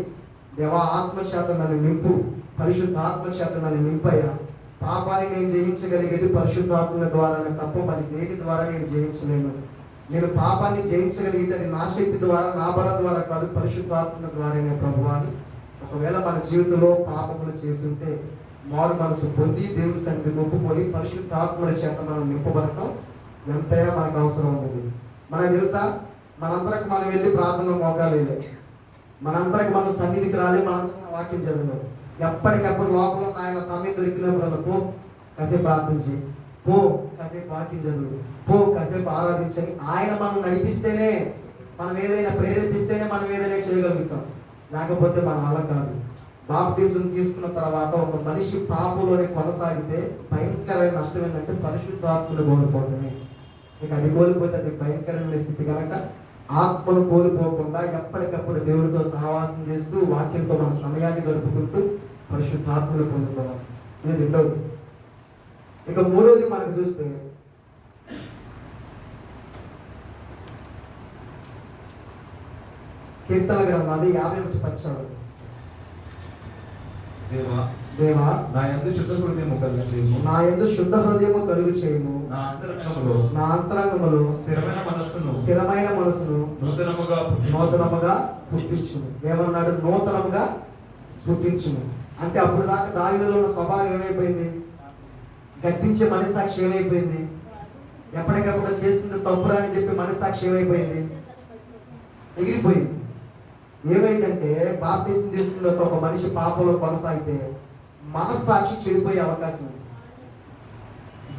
దేవా ఆత్మచేత నన్ను నింపు, పరిశుద్ధాత్మ చేత నన్ను నింపయ్యా, పాపాన్ని నేను జయించగలిగేది పరిశుద్ధాత్మ ద్వారానే తప్ప మరి దేని ద్వారా నేను జయించలేను. నేను పాపాన్ని జయించగలిగితే అది నా శక్తి ద్వారా, నా బలం ద్వారా కాదు, పరిశుద్ధాత్మ ద్వారానే ప్రభు అని ఒకవేళ మన జీవితంలో పాపములు చేస్తుంటే మారు మనసు పొంది దేవుని సన్నిధిని ఒప్పుకొని పరిశుద్ధాత్మల చేత మనం నింపబడటం ఎంతైనా మనకు అవసరం ఉంది. మనకు తెలుసా, మనందరికి మనం వెళ్ళి ప్రార్థనలో మోకాలేదు, మనందరికి మనం సన్నిధికి రాలే, మనందరం వాక్యం చదివాం. ఎప్పటికప్పుడు లోపల ఆయన సమయం దొరికినప్పుడు పో కాసేపు ప్రార్థించి, పో కాసేపు వాక్యం చదువు, పో కాసేపు ఆరాధించని ఆయన మనం నడిపిస్తేనే, మనం ఏదైనా ప్రేరేపిస్తేనే మనం ఏదైనా చేయగలుగుతాం, లేకపోతే మన వల్ల కాదు. బాప్టిజం తీసుకున్న తర్వాత ఒక మనిషి పాపంలోనే కొనసాగితే భయంకరమైన నష్టం ఏంటంటే పరిశుద్ధాత్మను కోల్పోవటమే. ఇక అది కోల్పోతే అది భయంకరమైన స్థితి. కనుక ఆత్మను కోల్పోకుండా ఎప్పటికప్పుడు దేవుడితో సహవాసం చేస్తూ వాక్యంతో మన సమయాన్ని గడుపుకుంటూ పరిశుద్ధాత్మను పొందుకోవాలి. ఇది రెండవది. ఇక మూడవది మనకు చూస్తే కీర్తన గ్రంథం, అది 51 దేవా నా యందు శుద్ధ హృదయము కలుగు చేయము, నా యందు శుద్ధ హృదయము కలుగు చేయము, నా అంతరంగములో స్థిరమైన మనసును నూతనముగా పుట్టించును. ఏమన్నాడు? నూతనముగా పుట్టించును. అంటే అప్పుడు దాకా దావీదులో ఉన్న స్వభావం ఏమైపోయింది? గద్దించే మనస్సాక్షి ఏమైపోయింది? ఎప్పటికప్పుడు చేస్తుంది తప్పురా అని చెప్పి మనస్సాక్షి ఏమైపోయింది? ఎగిరిపోయింది. ఏమైందంటే బాప్టిజం తీసుకున్న ఒక మనిషి పాపంలో కొనసాగితే మనస్సాక్షి చెడిపోయే అవకాశం ఉంది.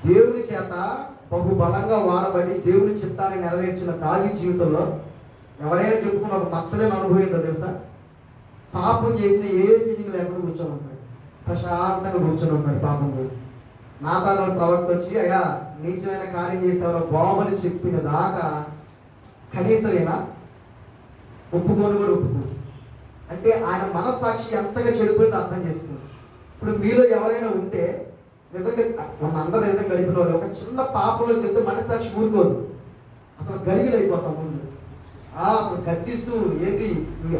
దేవుని చేత బహుబలంగా వాడబడి దేవుని చిత్తాన్ని నెరవేర్చిన దావీదు జీవితంలో ఎవరైనా చెప్పుకున్న ఒక మచ్చలేని అనుభవం ఏంటో తెలుసా? పాపం చేసిన ఏ ఫీలింగ్ లేకుండా కూర్చొని ఉంటాడు, ప్రశాంతంగా కూర్చొని ఉంటాడు. పాపం చేసి నాతాను ప్రవక్త వచ్చి, అయ్యా నీచమైన కార్యం చేసేవారు బాబుని చెప్పిన దాకా కనీసమేనా ఒప్పుకొని కూడా ఒప్పుకో అంటే ఆయన మనస్సాక్షి ఎంతగా చెడిపోయిందో అర్థం చేసుకుంది. ఇప్పుడు మీలో ఎవరైనా ఉంటే నిజంగా మన అందరూ ఏదైనా గడిపిన వాళ్ళు ఒక చిన్న పాపంలోకి వెళ్తే మనస్సాక్షి ఊరుకోదు, అసలు గలిబిలు అయిపోతాం ముందు. అసలు గద్దిస్తూ ఏంటి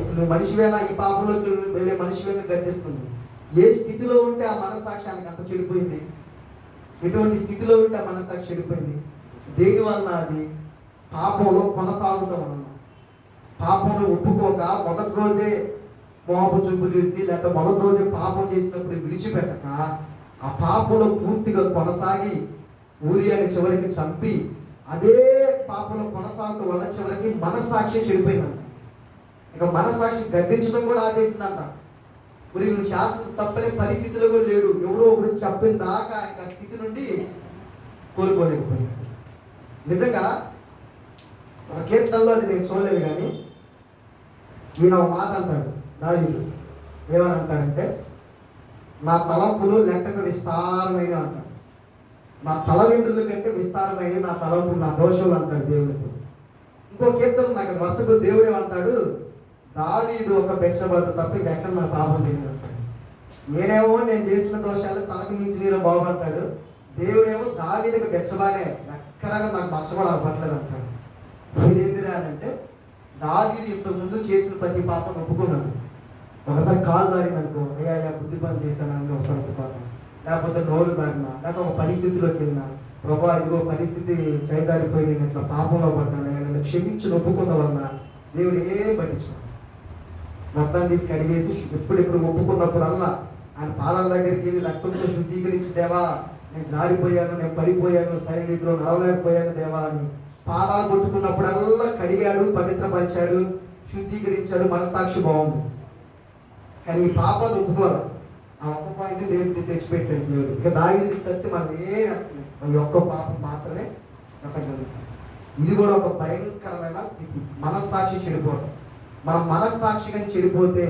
అసలు మనిషివేనా, ఈ పాపంలోకి వెళ్ళే మనిషివేనా గద్దిస్తుంది. ఏ స్థితిలో ఉంటే ఆ మనస్సాక్షి ఆయనకి అంత చెడిపోయింది, ఎటువంటి స్థితిలో ఉంటే ఆ మనస్సాక్షి చెడిపోయింది. దేని వలన? అది పాపంలో కొనసాగుతాం అన్నమాట. పాపంలో ఒప్పుకోక మొదటి రోజే మోపు చూపు చూసి లేకపోతే మొదటి రోజే పాపం చేసినప్పుడు విడిచిపెట్టక ఆ పాపంలో పూర్తిగా కొనసాగి ఊరియాని చివరికి చంపి అదే పాపంలో కొనసాగుతూ వల్ల చివరికి మనస్సాక్షి చెడిపోయిందంట. ఇక మనస్సాక్షి గద్దించడం కూడా ఆపేసిందంట. మరి నువ్వు చేస్తున్న తప్పనే పరిస్థితిలో కూడా లేడు, ఎవడో ఒకటి చెప్పిన దాకా ఆయన స్థితి నుండి కోల్పోలేకపోయాడు. నిజంగా ఒక కీర్తనలో అది నేను చూడలేదు, కానీ ఈయన ఒక మాట అంటాడు దావీదు. ఏమని అంటాడంటే, నా తలంపులు లెక్కకు విస్తారమైన అంటాడు, నా తల వెంట్రుల కంటే విస్తారమైన నా తలంపులు, నా దోషులు అంటాడు దేవుడితో. ఇంకో కీర్తన నాకు వరుసకు దేవుడు ఏమంటాడు, దావీదు ఒక బెత్షెబా తప్ప ఎక్కడ నా పాపం తెలియదు అంటాడు. నేనేమో నేను చేసిన దోషాలు తనకు మించి నేను బాబు అంటాడు, దేవుడేమో దావీదుకు బెత్షెబానే ఎక్కడా నాకు మచ్చబడ అవ్వట్లేదు అంటాడు. ఇదేంటిరా అంటే దావీదు ఇంతకుముందు చేసిన ప్రతి పాపం ఒప్పుకున్నాడు. ఒకసారి కాలు జారింది అనుకో, అయ్యా బుద్ధి పని చేశాను అని ఒకసారి ఒప్పుకోను. లేకపోతే నోరు జారినా, లేకపోతే ఒక పరిస్థితిలోకి వెళ్ళినా, ప్రభా ఇదిగో పరిస్థితి చేజారిపోయి నేను ఇట్లా పాపంలో పడ్డాను, నన్ను క్షమించి ఒప్పుకున్న వలన దేవుడు ఏం పట్టించుకోడు. మొత్తం తీసి కడిగేసి ఎప్పుడెప్పుడు ఒప్పుకున్నప్పుడల్లా ఆయన పాదాల దగ్గరికి వెళ్ళి రక్తంతో శుద్ధీకరించి, దేవా నేను జారిపోయాను, నేను పడిపోయాను, సరైన రీతిలో నడవలేకపోయాను దేవా అని పాదాలు కొట్టుకున్నప్పుడల్లా కడిగాడు, పవిత్రపరిచాడు, శుద్ధీకరించాడు, మనసాక్షి బాగుంది. కానీ ఈ పాపాలు ఒప్పుకోవాలి. ఆ ఒక్క పాయింట్ దేవుడికి తెచ్చిపెట్టాడు దేవుడు. ఇక దావీదుకి తట్టి మనం ఈ ఒక్క పాపం మాత్రమే కట్టగలుగుతాం. ఇది కూడా ఒక భయంకరమైన స్థితి, మనస్సాక్షి చెడిపోవడం. మనం మనస్సాక్షిగా చెడిపోతే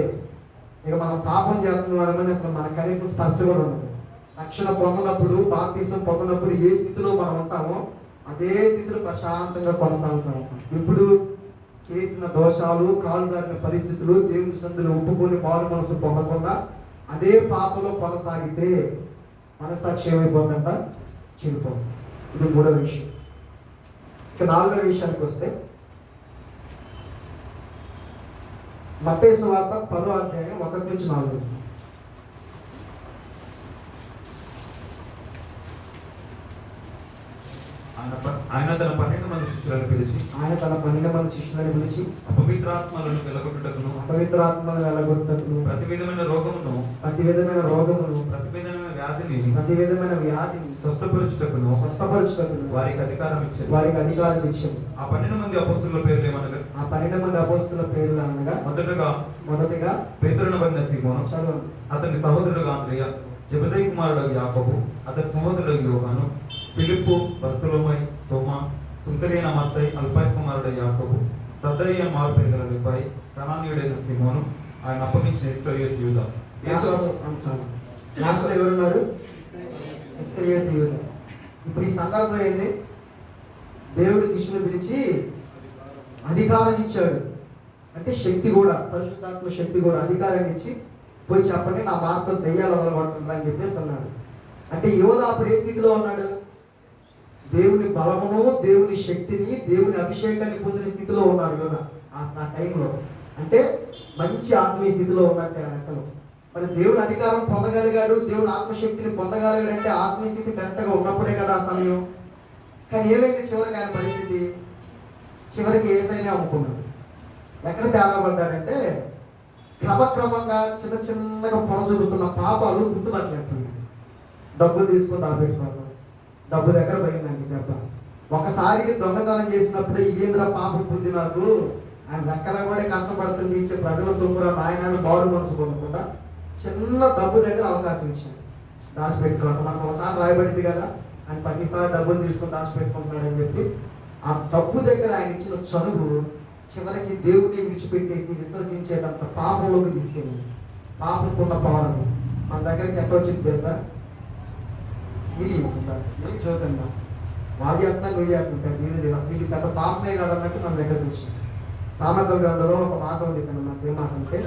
ఇక మనం పాపం చేస్తున్నామని అసలు మన కనీసం స్పర్శ కూడా ఉండదు. రక్షణ పొందినప్పుడు, బాప్తిసం పొందినప్పుడు ఏ స్థితిలో మనం ఉంటామో అదే స్థితిలో ప్రశాంతంగా కొనసాగుతూ ఉంటాం. ఇప్పుడు చేసిన దోషాలు, కాలు జారిన పరిస్థితులు, దేవుని సందులో ఒప్పుకొని మారు మనసు పొందకుండా అదే పాపలో కొనసాగితే మనసాక్షి ఏమైపోతుందంట? చెడిపోతుంది. ఇది మూడవ విషయం. ఇక నాలుగవ విషయానికి వస్తే మత్తయి సువార్త 10వ అధ్యాయం 1-4. ఆయన తన 12 మంది శిష్యులను పిలిచి అపవిత్రాత్మలను వెలగొట్టుటకును ప్రతి విధమైన రోగమును ప్రతి విధమైన వ్యాధిని స్వస్థపరచుటకును వారికి అధికారం ఇచ్చారు. ఆ 12 మంది అపోస్తలుల పేర్లు ఏమనగా, ఆ 12 మంది అపోస్తలుల పేర్లు అనగా, మొదటగా పేతురునబడిన సీమోను, అతని సహోదరుడుగా అంద్రెయ, జెబెదయి కుమారుడు యాకోబు, అతని సహోదరుడు యోహాను, ఫిలిప్పు, బర్తొలొమై, తోమా, సుంకరియైన మత్తయి, అల్ఫాయి కుమారుడు యాకోబు, తద్దయి మారు పేరు గల లెబ్బాయి, కనానీయుడైన సీమోను, ఆయన అప్పగించిన ఇస్కరియోతు యూదా. లాస్ట్లో ఎవరున్నారు? ఇస్కరియోతు యూదా. ఇప్పుడు ఈ సందర్భం ఏంది? దేవుడు శిష్యుని పిలిచి అధికారం ఇచ్చాడు. అంటే శక్తి కూడా, పరిశుద్ధాత్మ శక్తి కూడా, అధికారాన్ని ఇచ్చి పోయి చెప్పండి నా మార్గం దెయ్యాలు వదలగొట్టండి అని చెప్పేసి అన్నాడు. అంటే యోధా అప్పుడు ఏ స్థితిలో ఉన్నాడు? దేవుని బలమును, దేవుని శక్తిని, దేవుని అభిషేకాన్ని పొందిన స్థితిలో ఉన్నాడు యోధా ఆ టైంలో. అంటే మంచి ఆత్మీయ స్థితిలో ఉన్నట్టే ఆ లెక్కలో. మరి దేవుని అధికారం పొందగలిగాడు, దేవుని ఆత్మశక్తిని పొందగలిగాడు అంటే ఆత్మీయ స్థితి కరెక్ట్గా ఉన్నప్పుడే కదా ఆ సమయం. కానీ ఏమైంది చివరికి ఆయన పరిస్థితి? చివరికి ఏసైనే అమ్ముకున్నాడు. ఎక్కడ తేడా పడ్డాడంటే క్రమక్రమంగా చిన్న చిన్నగా పొరజుగుతున్న పాపాలు గుర్తుపట్టలేకపోయాడు. డబ్బులు తీసుకొని దాపెట్టుకోవడం, డబ్బు దగ్గర పోయిందండి దెబ్బ. ఒకసారికి దొంగతనం చేసినప్పుడే ఇదేంద్ర పాపం పొంది నాకు ఆయన లెక్కన కూడా కష్టపడుతుంది ఇచ్చే ప్రజల సొమ్మురా నాయనాన్ని మారు మనసు పొందకుండా చిన్న డబ్బు దగ్గర అవకాశం ఇచ్చాడు దాచిపెట్టుకోవడం. మనకు ఒకసారి రాయబడింది కదా, ఆయన ప్రతిసారి డబ్బులు తీసుకొని దాచిపెట్టుకుంటున్నాడు అని చెప్పి. ఆ డబ్బు దగ్గర ఆయన ఇచ్చిన చనువు చివరికి దేవుడిని విడిచిపెట్టేసి విసర్జించేటంత పాపంలోకి తీసుకెళ్ళింది. పాపంకున్న పవర్ మన దగ్గరికి ఎట్లా వచ్చింది తెలుసా? ఇది చూద్దాం, వాళ్ళు చేస్తున్నారు, నువ్వు చేస్తుంటారు, దీని అసలు ఇది పెద్ద పాపమే కాదన్నట్టు మన దగ్గరకు వచ్చింది. సామెతల గ్రంథంలో ఒక మాట ఉంది కదా, మనకి ఏం మాట అంటే,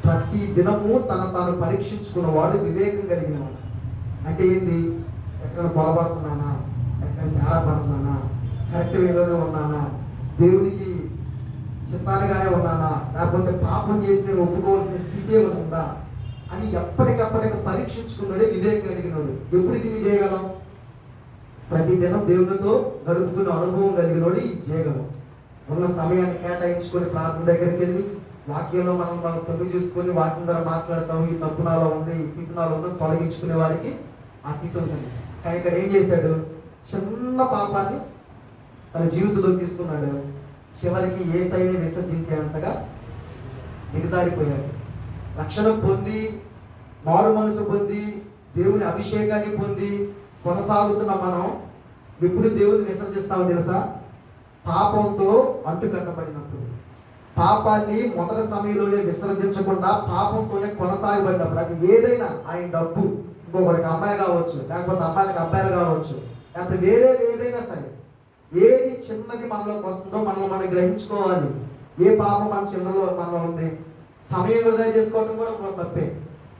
ప్రతి దినము తాను పరీక్షించుకున్నవాడు వివేకం కలిగిన వాడు. అంటే ఏంది? ఎక్కడైనా పొరపడుతున్నానా, ఎక్కడైనా తేడా పడుతున్నానా, కరెక్ట్ వేలోనే ఉన్నానా, దేవునికి చిత్తాలుగానే ఉన్నానా, లేకపోతే పాపం చేసి నేను ఒప్పుకోవాల్సిన స్థితి ఏమైనా ఉందా అని ఎప్పటికప్పటికి పరీక్షించుకున్నాడే వివేకం కలిగినోడు. ఎప్పుడు ఇది చేయగలం? ప్రతి దినం దేవునితో గడుపుతున్న అనుభవం కలిగినోడు ఇది చేయగలం. ఉన్న సమయాన్ని కేటాయించుకొని ప్రార్థన దగ్గరికి వెళ్ళి వాక్యంలో మనం తొలగి చూసుకొని వాక్యం ద్వారా మాట్లాడతాము, ఈ తప్పు నాలో ఉంది, ఈ స్థితి నాలో ఉంది, తొలగించుకునే వాడికి ఆ స్థితి ఉంటుంది. కానీ ఇక్కడ ఏం చేశాడు? చిన్న పాపాన్ని తన జీవితంలో తీసుకున్నాడు. చివరికి యేసయ్యని విసర్జించేంతగా దిగజారిపోయాడు. రక్షణ పొంది, మారు మనసు పొంది, దేవుని అభిషేకాన్ని పొంది కొనసాగుతున్న మనం ఎప్పుడు దేవుని విసర్జిస్తామో తెలుసా? పాపంతో అంటుకట్టబడినప్పుడు. పాపాన్ని మొదటి సమయంలోనే విసర్జించకుండా పాపంతోనే కొనసాగబడినప్పుడు, అది ఏదైనా, ఆయన డబ్బు, ఇంకొకరికి అమ్మాయి కావచ్చు, లేకపోతే అమ్మాయిలకు అబ్బాయిలు కావచ్చు, లేకపోతే వేరేది ఏదైనా సరే, ఏది చిన్నది మనలోకి వస్తుందో మనం గ్రహించుకోవాలి. ఏ పాపం మన చిన్నలో మనలో ఉంది. సమయం వృధా చేసుకోవటం కూడా ఒక తప్పే.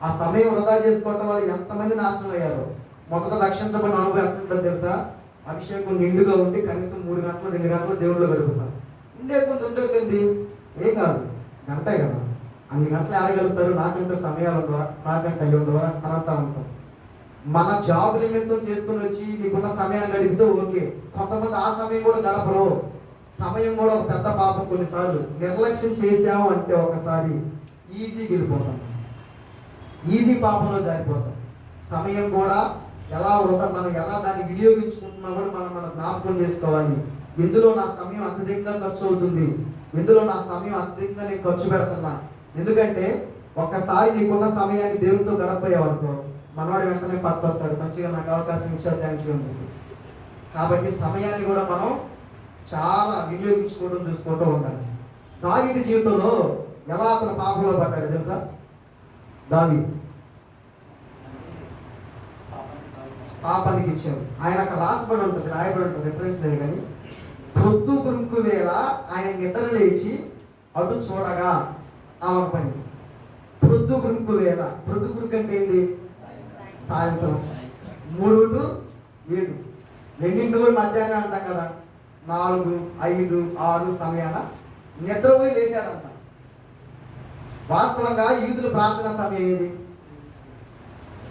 ఆ సమయం వృధా చేసుకోవటం వల్ల ఎంతమంది నాశనం అయ్యారు. మొదట రక్షించబడిన అనుభవం ఎట్లుంటుందో తెలుసా? అభిషేకం నిండుగా ఉండి కనీసం 3 గంటలు 2 గంటలు దేవుళ్ళు గడుపుతారు. ఉండేది ఏం కాదు, గంటే కదా, అన్ని గంటలు ఆడగలుగుతారు. నాకంటే సమయాలు ఉండవా, నాకంటే అయ్యి ఉండవా అనంతా ఉంటాం. మన జాబ్ నిమిత్తం చేసుకుని వచ్చి నీకున్న సమయాన్ని గడిపితే ఓకే. కొంతమంది ఆ సమయం కూడా గడపరు. సమయం కూడా ఒక పెద్ద పాపం. కొన్నిసార్లు నిర్లక్ష్యం చేసాము అంటే ఒకసారి ఈజీగా వెళ్ళిపోతాం, ఈజీ పాపంలో జారిపోతాం. సమయం కూడా ఎలా మనం ఎలా దాన్ని వినియోగించుకుంటున్నా కూడా మనం జ్ఞాపకం చేసుకోవాలి. ఎందులో నా సమయం అత్యధికంగా ఖర్చు అవుతుంది, ఎందులో నా సమయం అత్యధికంగా నేను ఖర్చు పెడుతున్నా. ఎందుకంటే ఒక్కసారి నీకున్న సమయాన్ని దేవుడితో గడపయ్యావనుకో, మనవాడు వెంటనే పట్టుకొస్తాడు, మంచిగా నాకు అవకాశం ఇచ్చారు, థ్యాంక్ యూ అని చెప్పేసి. కాబట్టి సమయాన్ని కూడా మనం చాలా వినియోగించుకోవడం చూసుకుంటూ ఉండాలి. దావీదు జీవితంలో ఎలా అతను పాపంలో పడ్డాడు తెలుసా? దావీదు పాపానికి ఇచ్చాడు. ఆయన అక్కడ రాయబడి ఉంటుంది, రిఫరెన్స్ లేదు కానీ, ప్రొద్దు గురుంకు వేళ ఆయన నిద్ర లేచి అటు చూడగా ఆమె పని. ప్రొద్దు గురుంకు వేళ, ప్రొద్దు గురుకు అంటే ఏంటి? సాయంత్రం 3 to 7, 2 కూడా మధ్యాహ్నం అంటాం కదా. 4, 5, 6 సమయాన నిద్రపోయి లేచాడంట. వాస్తవంగా యూదుల ప్రార్థన సమయం ఏది?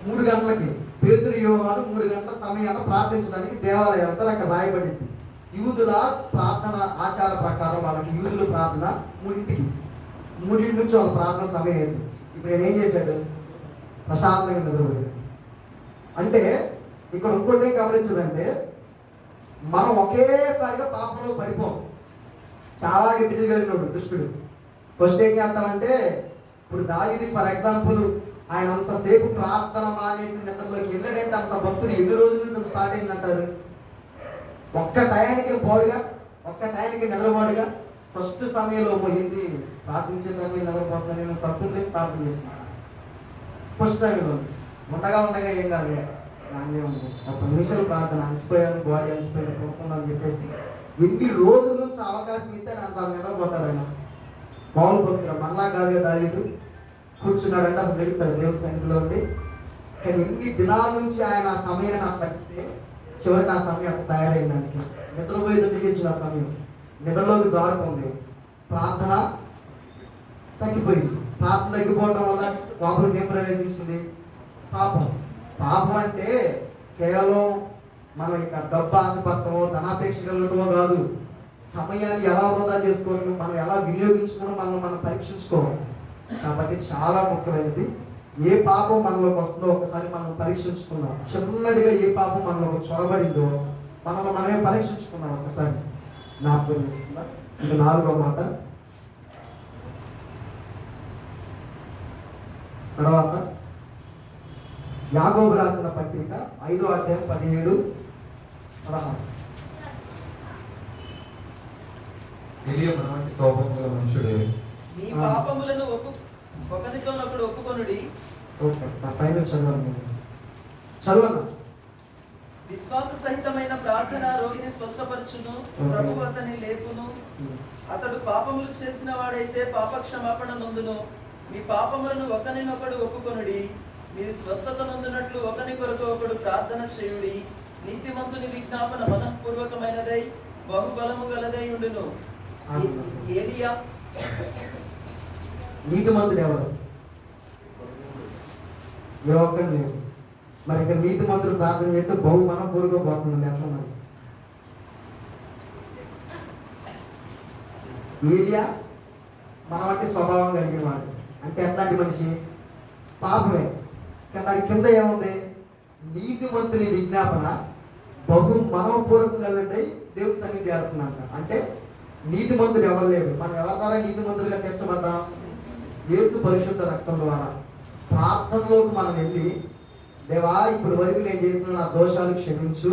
3 గంటలకి. పేతురు యోహాను 3 గంటల సమయాన్ని ప్రార్థించడానికి దేవాలయాలతో అక్కడ రాయబడింది. యూదుల ప్రార్థన ఆచార ప్రకారం వాళ్ళకి యూదుల ప్రార్థన 3 నుంచి వాళ్ళ ప్రార్థన సమయం అయింది. ఇప్పుడు నేను ఏం చేశాడు? ప్రశాంతంగా నిద్రపోయాడు. అంటే ఇక్కడ ఇంకోటి ఏం గమనించదంటే, మనం ఒకేసారిగా పాపంలో పడిపోం. చాలా తెలియగలిగినాడు దుష్టుడు. ఫస్ట్ ఏం చేస్తామంటే, ఇప్పుడు దావీదు ఫర్ ఎగ్జాంపుల్ ఆయన అంతసేపు ప్రార్థన మానేసి నిద్రలోకి వెళ్ళాడంటే అంత భక్తులు ఎన్ని రోజుల నుంచి స్టార్ట్ అయిందంటారు? ఒక్క టయానికి పోడుగా, ఒక్క టయానికి నిద్రపోడుగా. ఫస్ట్ సమయంలో ఏంటి ప్రార్థించిన నిద్రపోతున్నా, నేను తప్పులు ప్రార్థన చేస్తున్నాను. ఫస్ట్ టైంలో ఉండగా ఏం కాదు, నాదే ఉంది ఒక నిమిషాలు ప్రార్థన, అలసిపోయాను, బాడీ అలసిపోయాను, పోకుండా అని చెప్పేసి ఎన్ని రోజుల నుంచి అవకాశం ఇస్తే అంత నిద్రపోతాడు ఆయన. మామూలు భక్తులు మళ్ళా కాదుగా దావీదు కూర్చున్నాడంటే అసలు గడుపుతాడు దేవుడి సన్నిధిలో ఉండి. కానీ ఎన్ని దినాల నుంచి ఆయన ఆ సమయాన్ని అట్లా ఇస్తే చివరికి ఆ సమయం అట్లా తయారైంది. దానికి నిద్రపోయేది చేసింది. ఆ సమయం నిద్రలోకి జారుకుంది. ప్రార్థన తగ్గిపోయింది. ప్రార్థన తగ్గిపోవడం వల్ల లోపలికి ఏం ప్రవేశించింది? పాపం. పాపం అంటే కేవలం మనం ఇక డబ్బు ఆశపడటమో ధనాపేక్ష కలగటమో కాదు. సమయాన్ని ఎలా వృధా చేసుకోవడం, మనం ఎలా వినియోగించుకోవడం మనం పరీక్షించుకోవాలి. కాబట్టి చాలా ముఖ్యమైనది. ఏ పాపం మనలోకి వస్తుందో ఒకసారి మనం పరీక్షించుకుందాం. చిన్నదిగా ఏ పాపం మనలోకి చొరబడిందో మనమే పరీక్షించుకుందాం. ఒకసారి జ్ఞాపకం చేసుకుందాం. ఇది 4వ మాట. తర్వాత యాకోబు రాసిన పత్రిక 5వ అధ్యాయం 17, 16. ఎలియా మనవంటి స్వభావం గల మనుషుడే. మీ పాపములను ఒకరితోనొకడు ఒప్పుకొనుడి. ఓకే, నా పైన చదవన్నా. విశ్వాస సహితమైన ప్రార్థన రోగిని స్వస్థపరచును, ప్రభువు అతని లేపును. అతడు పాపములు చేసిన వాడైతే పాప క్షమాపణ నొందును. మీ పాపములను ఒకరినొకడు ఒప్పుకొనుడి. మీరు స్వస్థత నొందినట్లు ఒకరి కొరకు ఒకడు ప్రార్థన చేయుడి. నీతిమంతుని విజ్ఞాపన మనఃపూర్వకమైనదై బహుబలము గలదై ఉండును. ఏలియా నీతిమంతుడు ఎవరు? ఏ ఒక్కడు లేడు. మరి ఇక్కడ నీతిమంతుడు ప్రార్థన చేస్తే బహు మనఃపూర్వకంగా పోతుంది. ఎట్లా మరి? ఏలియా మన వంటి స్వభావం కలిగిన వాడు. అంటే ఎట్లాంటి మనిషి? పాపమే. దాని కింద ఏముంది? నీతిమంతుని విజ్ఞాపన బహు మనఃపూర్వకంగా దేవుడి సన్నిధి చేరుతుందంట. అంటే నీతిమంతుడు ఎవరు లేడు. మనం ఎవరి ద్వారా నీతిమంతులుగా తీర్చబడ్డాం? యేసు పరిశుద్ధ రక్తం ద్వారా. ప్రార్థనలోకి మనం వెళ్ళి, దేవా ఇప్పటి వరకు నేను చేసిన నా దోషాలు క్షమించు,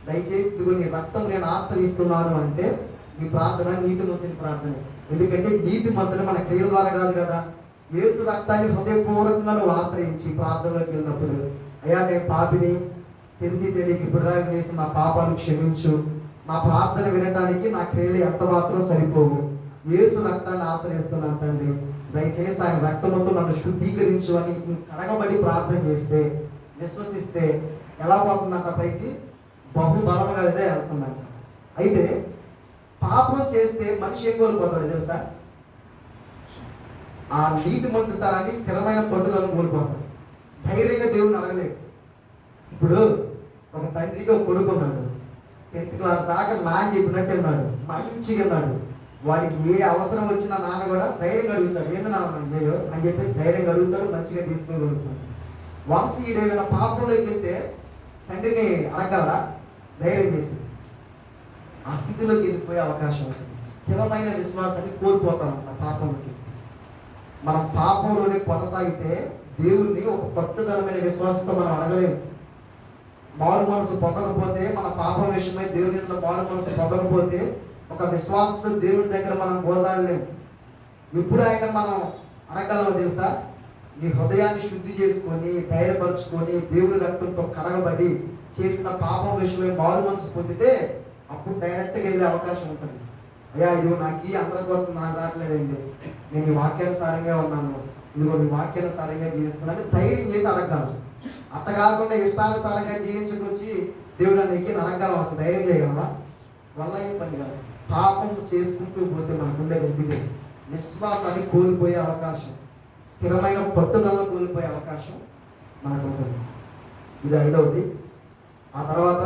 దయచేసి ఇదిగో నీ రక్తం నేను ఆశ్రయిస్తున్నాను అంటే ఈ ప్రార్థన నీతిమంతుని ప్రార్థన. ఎందుకంటే నీతిమంతుని మన క్రియల ద్వారా కాదు కదా. యేసు రక్తాన్ని హృదయపూర్వకంగా నువ్వు ఆశ్రయించి ప్రార్థనలోకి వెళ్ళినప్పుడు, అయ్యా నేను పాపిని, తెలిసి తెలియక ఇప్పటిదాకా చేసిన నా పాపాలు క్షమించు, నా ప్రార్థన వినటానికి నా క్రియలు ఎంత మాత్రం సరిపోవు, యేసు రక్తాన్ని ఆశ్రయిస్తున్నాను తండ్రి, దయచేసి ఆయన రక్తంతో నన్ను శుద్ధీకరించు అని కడగబడి ప్రార్థన చేస్తే, విశ్వసిస్తే ఎలా పోతుందంట? పైకి బహుబలంగా వెళ్తుందంట. అయితే పాపం చేస్తే మనిషి ఏం కోల్పోతాడు తెలుసా? ఆ నీతిమంతుతనాన్ని, స్థిరమైన పట్టుదలను కోల్పోతాడు. ధైర్యంగా దేవుడిని అడగలేడు. ఇప్పుడు ఒక తండ్రికి ఒక కొడుకు ఉన్నాడు, 10th క్లాస్ దాకా నాన్న చెప్పినట్టు ఉన్నాడు, మంచిగా ఉన్నాడు. వాడికి ఏ అవసరం వచ్చినా నాన్న కూడా ధైర్యంగా అడుగుతాడు, ఏంది నాన్న అయ్యో అని చెప్పేసి ధైర్యంగా అడుగుతాడు, మంచిగా తీసుకోగలుగుతాడు. వన్స్ ఈడేమైనా పాపంలోకి వెళ్తే తండ్రిని అడగలరా ధైర్యం చేసి? ఆ స్థితిలోకి వెళ్ళిపోయే అవకాశం ఉంటుంది. స్థిరమైన విశ్వాసాన్ని కోల్పోతాం ఆ పాపంలోకి. మనం పాపంలోనే కొనసాగితే దేవుణ్ణి ఒక పట్టుదలమైన విశ్వాసంతో మనం అడగలేము. మారు మనసు పొందకపోతే, మన పాపం విషయమై దేవుని మారు మనసు పొందకపోతే ఒక విశ్వాసంతో దేవుడి దగ్గర మనం గోదాడలేము. ఎప్పుడు ఆయన మనం అనగలమో తెలుసా? నీ హృదయాన్ని శుద్ధి చేసుకొని ధైర్యపరుచుకొని దేవుడి రక్తంతో కడగబడి చేసిన పాపం విషయమై మారు మనసు పొందితే అప్పుడు డైరెక్ట్గా వెళ్ళే అవకాశం ఉంటుంది. అయ్యా ఇదిగో నాకు ఈ అందరికోసం నాకు రావట్లేదండి, నేను ఈ వాక్యానుసారంగా ఉన్నాను, ఇదిగో మీ వాక్యానుసారంగా జీవిస్తున్నాను అంటే ధైర్యం చేసి అడగగలను. అట్ట కాకుండా ఇష్టానుసారంగా జీవించుకొచ్చి దేవుడు నీకు అడగగలం, అసలు ధైర్యం చేయగలమా? వల్ల ఏం పని కాదు. పాపం చేసుకుంటూ పోతే మనకుండే గంటిదే విశ్వాసాన్ని కోల్పోయే అవకాశం, స్థిరమైన పట్టుదలను కోల్పోయే అవకాశం మనకు ఉంటుంది. ఇది 5వది. ఆ తర్వాత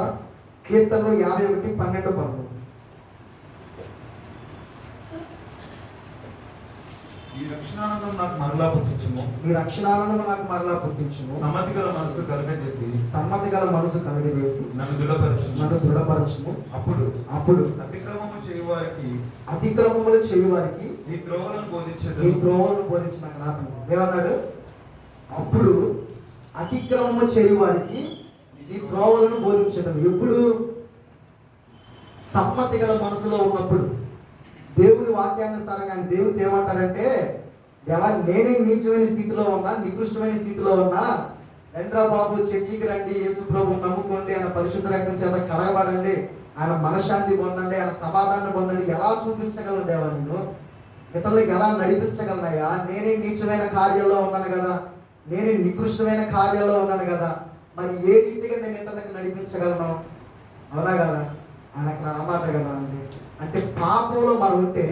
కీర్తనలు 51:12. ఈ రక్షణానందం నాకు మరలా పుట్టించుము, మీ రక్షణానందం నాకు మరలా పుట్టించుము, సమ్మతి గల మనసు కలగజేసి సమ్మతి గల మనసు కలుగజేసి నన్ను దృఢపరచుము. అప్పుడు అప్పుడు అతిక్రమము చేయువారికి అతిక్రమములు చేయువారికి నీ త్రోవలను నీ బోధించేది. త్రోవలను బోధించిన రాత్రి ఏమన్నాడు? అప్పుడు అతిక్రమము చేయువారికి నీ త్రోవలను బోధించడం. ఎప్పుడు? సమ్మతి గల మనసులో ఉన్నప్పుడు. దేవుడి వాక్యానుసారంగా దేవుడు ఏమంటాడంటే, దేవా నేనే నీచమైన స్థితిలో ఉన్నా, నికృష్టమైన స్థితిలో ఉన్నా, రండ్రా బాబు చర్చికి రండి, యేసు ప్రభు నమ్ముకోండి, ఆయన పరిశుద్ధ రక్తం చేత కడగబడండి, ఆయన మనశ్శాంతి పొందండి, ఆయన సమాధానం పొందండి. ఎలా చూపించగలను దేవా నేను? ఇతరులకు ఎలా నడిపించగలనయ్యా? నేనే నీచమైన కార్యాల్లో ఉన్నాను కదా, నేనే నికృష్టమైన కార్యాల్లో ఉన్నాను కదా, మరి ఏ రీతిగా నేను ఇతరులకు నడిపించగలను? అవునా కదా? ఆయన అక్కడ అన్నమాట కదా అండి. అంటే పాపంలో మనం ఉంటే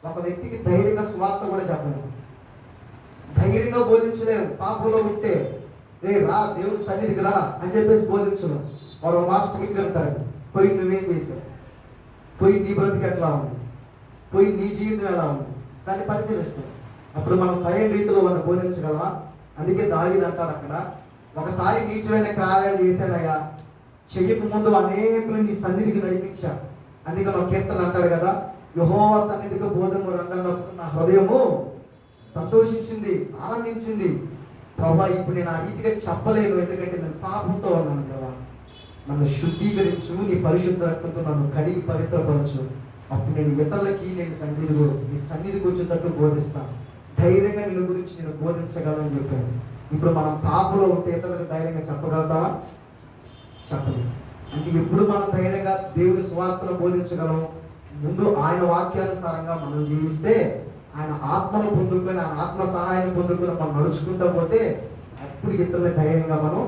ఒక వ్యక్తికి ధైర్యంగా సువార్త కూడా చెప్పలేము, ధైర్యంగా బోధించలేము. పాపంలో ఉంటే రే రా దేవుడి సన్నిధికి రా అని చెప్పేసి బోధించను. వాడు ఒక మాస్టర్ గిట్టు అంటారు, పోయి నువ్వేం చేశావు, పోయి నీ బ్రతికి ఎట్లా ఉంది, పోయి నీ జీవితం ఎలా ఉంది, దాన్ని పరిశీలిస్తాం. అప్పుడు మనం సరైన రీతిలో మనం బోధించగలమా? అందుకే దావీదు అంటాడు అక్కడ, ఒకసారి నీచమైన కార్యాలు చేశానయ్యా, చెయ్యక ముందు అనేకులు నీ సన్నిధికి నడిపించా. అందుకే ఒక కీర్తన అంటాడు కదా, యెహోవా సన్నిధికి బోధము రంగన్నప్పుడు నా హృదయము సంతోషించింది, ఆనందించింది. ప్రభా ఇప్పుడు నేను ఆ రీతిగా చెప్పలేను, ఎందుకంటే నేను పాపంతో ఉన్నాను కదా. నన్ను శుద్ధీకరించు, నీ పరిశుద్ధ రక్తంతో నన్ను కడిగి పవిత్రపరచు. అప్పుడు నేను ఇతరులకి నేను తండ్రిదిగో నీ సన్నిధికి వచ్చేటట్టు బోధిస్తాను, ధైర్యంగా నిన్ను గురించి నేను బోధించగలని చెప్పాను. ఇప్పుడు మనం పాపంలో ఉంటే ఇతరులకు ధైర్యంగా చెప్పగలుగుతావా? చెప్పలేదు. అంటే ఎప్పుడు మనం ధైర్యంగా దేవుడి సువార్తను బోధించగలం? ముందు ఆయన వాక్యానుసారంగా మనం జీవిస్తే, ఆయన ఆత్మను పొందుకొని, ఆయన ఆత్మ సహాయాన్ని పొందుకొని మనం నడుచుకుంటూ పోతే అప్పుడు ఇతరులకు ధైర్యంగా మనం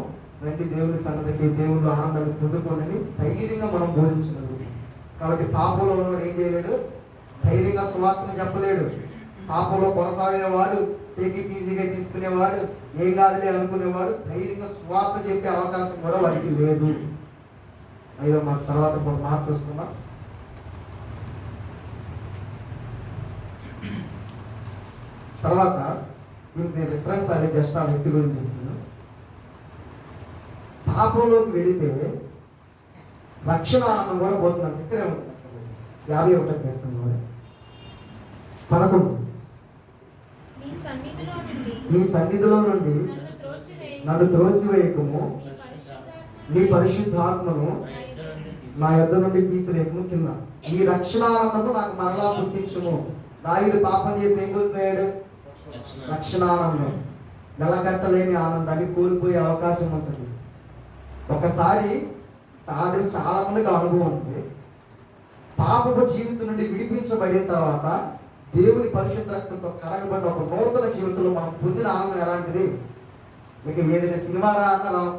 రండి దేవుని సన్నదికి, దేవుడు ఆనందాన్ని పొందుకోనని ధైర్యంగా మనం బోధించగలుగుతాం. కాబట్టి పాపంలో ఉన్నవాడు ఏం చేయలేడు? ధైర్యంగా సువార్తను చెప్పలేడు. పాపంలో కొనసాగేవాడు, టేక్ ఇట్ ఈజీగా తీసుకునేవాడు, ఏం కాదులే అనుకునేవాడు, ధైర్యంగా సువార్త చెప్పే అవకాశం కూడా వాడికి లేదు. 5వ మాట తర్వాత ఒక మాట చూసుకున్నాం. తర్వాత దీనికి నేను రిఫరెన్స్ అనేది జస్ట్ ఆ వ్యక్తి గురించి చెప్తున్నాను. పాపంలోకి వెళితే రక్షణ ఆనందం కూడా పోతున్నాను. ఇక్కడే ఉంటుంది 51వ కీర్తనలో 11. నీ సన్నిధిలో నుండి నన్ను త్రోసివేయకము, నీ పరిశుద్ధాత్మను నా యొద్ద నుండి తీసివేయకము. కింద నీ రక్షణానందము నాకు మరలా పుట్టించుము. దావీదు పాపం చేసి ఏం కోల్పోయాడు? రక్షణానందం, వెలకట్టలేని ఆనందాన్ని కోల్పోయే అవకాశం ఉంటుంది. ఒకసారి చాలా మందికి అనుభవం ఉంది, పాపపు జీవితం నుండి విడిపించబడిన తర్వాత దేవుని పరిశుద్ధ రక్తంతో కడగబడిన ఒక నూతన జీవితంలో మనం పొందిన ఆనందం ఎలాంటిది? ఇక ఏదైనా సినిమా రాన్నా రాం,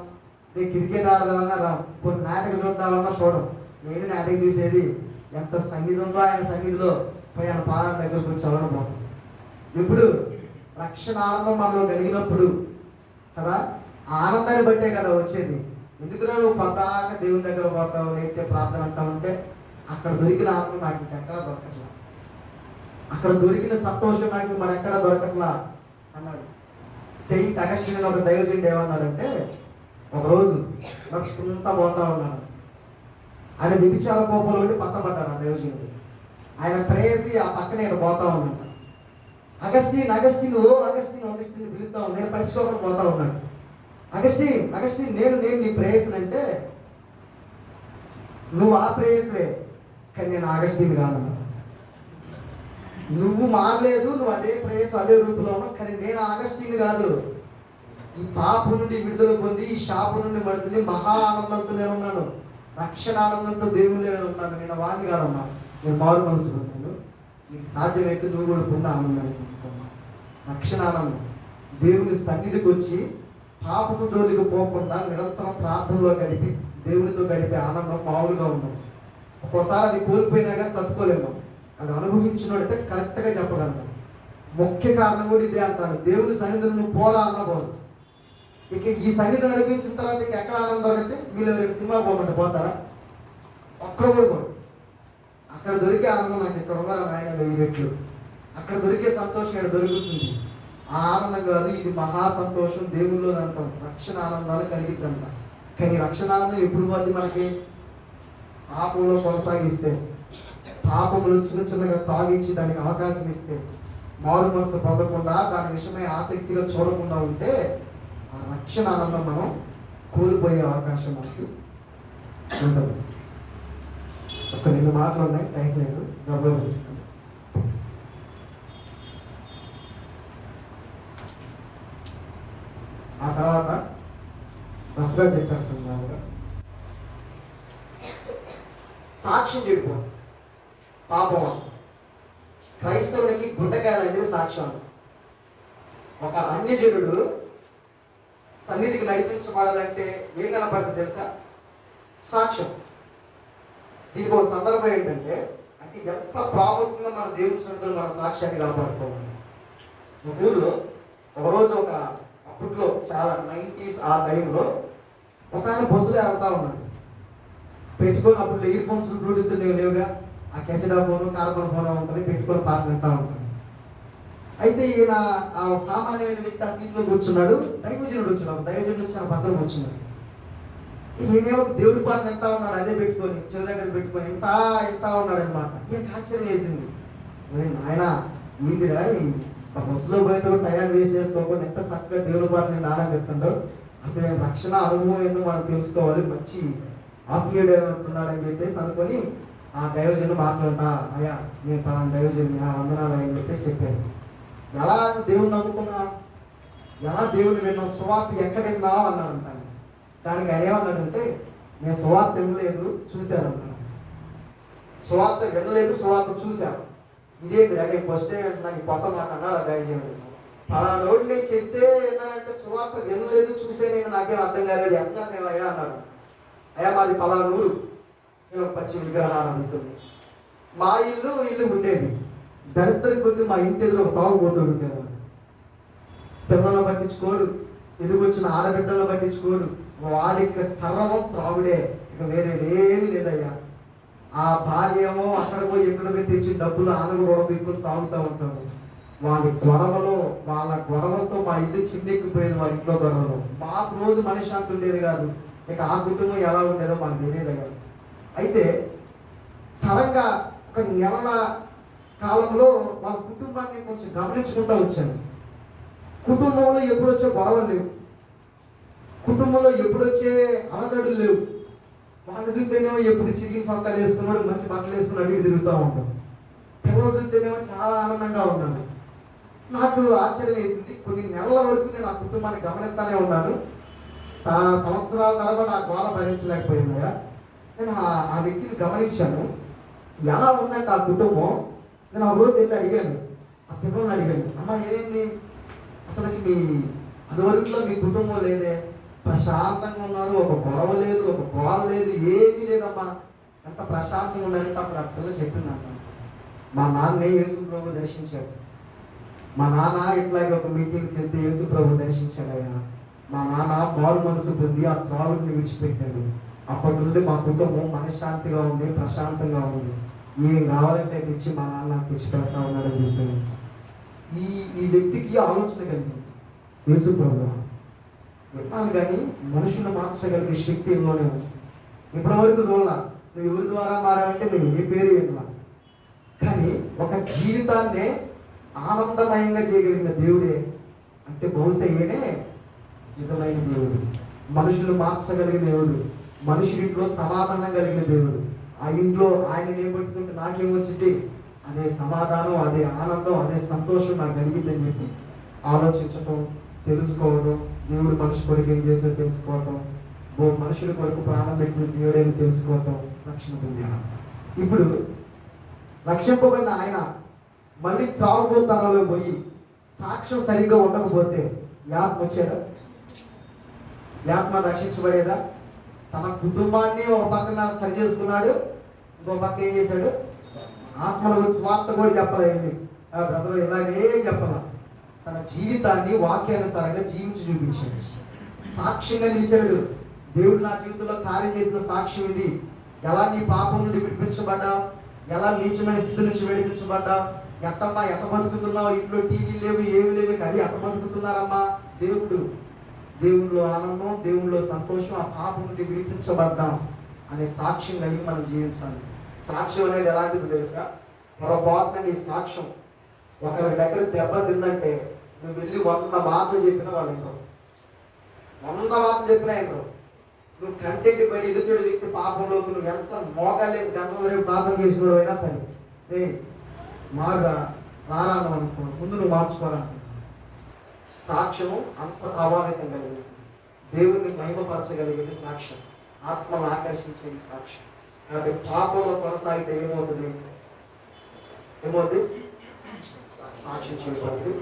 క్రికెట్ ఆడదామన్నా రాం, కొన్ని నాటక చూద్దామన్నా చూడం. ఏది నాటక చూసేది? ఎంత సన్నిధి ఉందో ఆయన సన్నిధిలో పోయి ఆయన పాదాల దగ్గరకు వచ్చి చదవడం బాగుంది. ఇప్పుడు రక్షణ ఆనందం మనలో కలిగినప్పుడు కదా, ఆ ఆనందాన్ని బట్టే కదా వచ్చేది. ఎందుకురా నువ్వు పద్దాక దేవుని దగ్గర పోతావు, లేకపోతే ప్రార్థన అంటావు అంటే అక్కడ దొరికిన ఆనందం నాకు ఇంకెక్కడా దొరకట్లా, అక్కడ దొరికిన సంతోషం నాకు మరెక్కడా దొరకట్లా అన్నాడు. సెయింట్ అగస్టిన్ అని ఒక దైవజనుడు ఏమన్నాడంటే, ఒకరోజు నడుచుకుంటా పోతా ఉన్నాడు. ఆయన వ్యభిచార కోపంలో ఉండి పట్టబడ్డాడు ఆ దైవజనుడు. ఆయన ప్రేసి ఆ పక్కనే ఇక్కడ పోతా ఉన్నాడు. అగస్టిన్ అగస్టిన్ ఓ అగస్టిన్ అగస్టిన్ పిలుస్తా ఉన్నాడు. నేను పడుచుకోకుండా పోతా ఉన్నాడు. అగస్టిన్ అగస్టిన్ నేను నీ ప్రేయస్ని అంటే, నువ్వు ఆ ప్రేయస్వే కానీ నేను అగస్టిన్ కాదన్నా. నువ్వు మారలేదు, నువ్వు అదే ప్రేయస్ అదే రూపులో ఉన్నావు, కానీ నేను అగస్టిన్ కాదు. ఈ పాపం నుండి విడుదల పొంది ఈ శాపం నుండి పడుతుంది మహా ఆనందంతో నేను ఉన్నాను, రక్షణ ఆనందంతో దేవుని నేను ఉన్నాను. నేను వాడిని కాదమ్మా, నేను మారు మనసు పొందాను. నీకు సాధ్యమైతే నువ్వు కూడా పొంది ఆనందం, రక్షణ ఆనందం. దేవుని సన్నిధికి వచ్చి పాపము జోలికి పోకుండా నిరంతరం ప్రార్థనలో గడిపి దేవునితో గడిపే ఆనందం మామూలుగా ఉండదు. ఒక్కోసారి అది కోల్పోయినా కానీ తట్టుకోలేము. అది అనుభవించినోడైతే కరెక్ట్గా చెప్పగలను. ముఖ్య కారణం కూడా ఇదే అంటాను, దేవుని సన్నిధిని నువ్వు పోలా అన్నబోదు. ఇక ఈ సన్నిధిని అనిపించిన తర్వాత ఇక ఎక్కడ ఆనందం అంటే, మీరు ఎవరైనా సినిమా పోమంటే పోతారా? ఒక్కరు కూడా పోరు. అక్కడ దొరికే ఆనందం నాకు ఇక్కడ ఉన్నారా నాయన 1000 రెట్లు. అక్కడ దొరికే సంతోషం ఇక్కడ దొరుకుతుంది. ఆ ఆనందం కాదు, ఇది మహా సంతోషం దేవుల్లో అంటాం. రక్షణ ఆనందాలు కలిగిద్దంట. కానీ రక్షణ ఆనందం ఎప్పుడు పోద్ది మనకి? పాపంలో కొనసాగిస్తే, పాపములు చిన్న చిన్నగా తాగించి దానికి అవకాశం ఇస్తే, మారు మనసు పొందకుండా దాని విషయమై ఆసక్తిగా చూడకుండా ఉంటే ఆ రక్షణ ఆనందం మనం కోల్పోయే అవకాశం మనకి ఉంటుంది. ఒక 2 మాటలు ఉన్నాయి, టైం లేదు. ఆ తర్వాత రఫ్గా చెప్పేస్తాను. బాగా సాక్ష్యం చెడిపో పాపం. క్రైస్తవునికి గుండెకాయలు అనేది సాక్ష్యం. ఒక అన్యజనుడు సన్నిధికి నడిపించబడాలంటే ఏం కనపడుతుంది తెలుసా? సాక్ష్యం. దీనికి ఒక సందర్భం ఏంటంటే, అంటే ఎంత ప్రాముఖ్యంగా మన దేవుని సన్నిధిలో మన సాక్ష్యాన్ని కాపాడుకోవాలి. ఒక ఊళ్ళో ఒకరోజు అప్పట్లో చాలా 90s ఆ టైంలో ఒక ఆయన బస్సులో వెళ్తా ఉన్నాడు. పెట్టుకొని అప్పుడు ఇయర్ ఫోన్స్ బ్లూటూత్ లేవుగా, ఆ కెసెడా ఫోను కార్బన్ ఫోన్ ఉంటుంది, పెట్టుకొని పాటలు వింటా ఉంటాడు. అయితే ఈయన ఆ సామాన్యమైన వ్యక్తి ఆ సీట్లో కూర్చున్నాడు. దైవజనుడు వచ్చాడు, దైవజనుడు వచ్చి ఆ పక్కన కూర్చున్నాడు. ఈయనేమో దేవుడి పాటలు వింటా ఉన్నాడు, అదే పెట్టుకొని చెవి దగ్గర పెట్టుకొని వింటా ఉన్నాడు అనమాట. ఈయనకి ఆశ్చర్యం వేసింది. నాయన ఏందిరా బస్సులో పోయితే టైం వేస్ట్ చేసుకోకుండా ఎంత చక్కగా దేవుడి పాటలు నేను ఆనందిస్తుండో, అసలు నేను రక్షణ అనుభవం ఏంటో మనం తెలుసుకోవాలి, మంచి ఆత్మీయుడు ఏమంటున్నాడని చెప్పేసి అనుకొని ఆ దైవజనుడు మాట్లాడతా, అయ్యా నేను పలానా దైవజనుని వందనాలు అని చెప్పేసి చెప్పాను. ఎలా దేవుని నమ్ముకున్నా, ఎలా దేవుని విన్నావు, సువార్త ఎక్కడ విన్నావు అన్నాడు అంటాను. దానికి ఆయన ఏమన్నాడంటే, నేను సువార్త వినలేదు చూశాను అన్నాను. సువార్త వినలేదు, సువార్త చూశాను. ఇదేంటి నేను ఫస్ట్ టైం వింటున్నాను, కొత్త మాట అన్నాడు ఆ దైవజనుడు. అలా నోటి నేను చెప్తే ఏంటంటే సువార్త వినలేదు చూసే, నేను నాకేం అర్థం కాలేదు, ఎట్లా నేనయ్యా అన్నాడు. అయ్యా మాది పలానా ఊరు, నేను పచ్చి విగ్రహారాధికుని. మా ఇల్లు ఉండేది. దరిద్రం కొద్ది మా ఇంటి ఎదురు ఒక తాగుబోతుడు ఉండేవాడు. పిల్లలను పట్టించుకోడు, ఎదుగొచ్చిన ఆడబిడ్డలను పట్టించుకోడు, వాడికి సర్వం త్రాగుడే, ఇక వేరేదేమీ లేదయ్యా. ఆ భార్య ఏమో అక్కడ పోయి ఎక్కడ పోయి తెచ్చి డబ్బులు ఆనగ గొడవపెట్టుకుని తాగుతూ ఉంటాడు. వాళ్ళ గొడవలతో మా ఇల్లు చిన్నెక్కిపోయేది, వాళ్ళ ఇంట్లో గొడవలు. మాకు రోజు మనశ్శాంతి ఉండేది కాదు. ఇక ఆ కుటుంబం ఎలా ఉండేదో మనకు తెలియదయ్యా. అయితే సడన్గా ఒక నెలల కాలంలో వాళ్ళ కుటుంబాన్ని కొంచెం గమనించుకుంటూ వచ్చాను. కుటుంబంలో ఎప్పుడొచ్చే గొడవలు లేవు, కుటుంబంలో ఎప్పుడొచ్చే అలజడులు లేవు. వాళ్ళు చూస్తేనేమో ఎప్పుడు చిరిగిన సొక్కాలు వేసుకున్నాడు, మంచి బట్టలు వేసుకున్నాడు, ఇటు తిరుగుతూ ఉంటాం. పిల్లలు చూస్తేనేమో చాలా ఆనందంగా ఉన్నాను. నాకు ఆశ్చర్యం వేసింది. కొన్ని నెలల వరకు నేను ఆ కుటుంబాన్ని గమనిస్తానే ఉన్నాను. సంవత్సరాల తరబడి ఆ గోళ భరించలేకపోయిందయ్యా. నేను ఆ వ్యక్తిని గమనించాను, ఎలా ఉందంటే ఆ కుటుంబం. నేను ఆ రోజు వెళ్ళి అడిగాను, ఆ పిల్లల్ని అడిగాను, అమ్మ ఏమైంది అసలుకి అదివరకులో మీ కుటుంబం లేదే, ప్రశాంతంగా ఉన్నారు, ఒక గొడవ లేదు, ఒక గోల లేదు, ఏమీ లేదమ్మా, ఎంత ప్రశాంతంగా ఉన్నారంటే అప్పుడు ఆ పిల్ల చెప్పిందంట, మా నాన్నే యేసు ప్రభు దర్శించాడు, మా నాన్న ఇట్లాగే ఒక మీటింగ్కి వెళ్తే యేసు ప్రభు దర్శించాడు. ఆయన మా నాన్న మారు మనసు పొంది ఆ త్రాగుని విడిచిపెట్టాడు. అప్పటి నుండి మా కుటుంబం మనశ్శాంతిగా ఉంది, ప్రశాంతంగా ఉంది. ఏం కావాలంటే తెచ్చి మా నాన్న నాకు తెచ్చి పెడతా ఉన్నాడని చెప్పాను. ఈ ఈ వ్యక్తికి ఆలోచన కలిగింది. యేసు ప్రభువా, విన్నాను కానీ మనుషులు మార్చగలిగే శక్తి ఎన్నోనే ఉంది. ఇప్పటివరకు చూడాల, నువ్వు ఎవరి ద్వారా మారావంటే నేను ఏ పేరు విన్నా, కానీ ఒక జీవితాన్నే ఆనందమయంగా చేయగలిగిన దేవుడే అంటే బహుశా ఈయనే నిజమైన దేవుడు. మనుషులు మార్చగలిగిన దేవుడు, మనుషులింట్లో సమాధానం కలిగిన దేవుడు. ఆ ఇంట్లో ఆయన నిలబెట్టుకుంటే నాకేమొచ్చింది? అదే సమాధానం, అదే ఆనందం, అదే సంతోషం నాకు కలిగిందని చెప్పి ఆలోచించటం, తెలుసుకోవడం, దేవుడు మనిషి కొరకు ఏం చేసో తెలుసుకోవటం, మనుషుల కొరకు ప్రాణం పెట్టిన దేవుడేమి తెలుసుకోవటం, రక్షణ పొందాను. ఇప్పుడు రక్షింపబడిన ఆయన మళ్ళీ త్రాగుబోతనంలో పోయి సాక్ష్యం సరిగ్గా ఉండకపోతే ఆత్మ వచ్చేదా? ఆత్మ రక్షించబడేదా? తన కుటుంబాన్ని ఒక పక్కన సరి చేసుకున్నాడు, ఇంకో పక్క ఏం చేశాడు? ఆత్మల గురించి వార్త కూడా చెప్పలేదు. బ్రదరు ఇలాగే చెప్పాల. తన జీవితాన్ని వాక్యానుసారంగా జీవించి చూపించాడు, సాక్ష్యంగా నిలిచాడు. దేవుడు నా జీవితంలో కార్యం చేసిన సాక్ష్యం ఇది. ఎలా నీ పాపం నుండి విడిపించబడ్డా, ఎలా నీచమైన స్థితి నుంచి విడిపించబడ్డా, ఎట్టమ్మా ఎట్ట బతుకుతున్నావు, ఇంట్లో టీవీ లేవు ఏమి లేవు, అది ఎట్ట బతుకుతున్నారమ్మా? దేవుళ్ళో ఆనందం, దేవుళ్ళో సంతోషం, ఆ పాపం నుండి విడిపించబడ్డాం అనే సాక్ష్యం కలిగి మనం జీవించాలి. సాక్ష్యం అనేది ఎలాంటిది తెలుసా? పొరపాటున నీ సాక్ష్యం ఒకరి దగ్గర దెబ్బ తిందంటే నువ్వు వెళ్ళి 100 మాటలు చెప్పినా వాళ్ళు వినరు. 100 మాటలు చెప్పినా వినరు. నువ్వు కంటెంట్ పడి ఎదుటి వ్యక్తి పాపంలోకి నువ్వు ఎంత మోకాలేసి గంటల రేపు ప్రార్థన చేసినోడు అయినా సరే, రే మారుగా రారాను అనుకో, ముందు నువ్వు మార్చుకోవాలనుకో. సాక్ష్యము అంత ప్రభావితం కలిగింది, దేవుణ్ణి మహిమపరచగలిగేది సాక్ష్యం, ఆత్మను ఆకర్షించేది సాక్ష్యం. కాబట్టి పాపంలో కొనసాగితే ఏమవుతుంది? సాక్ష్యం చేయకూడదు.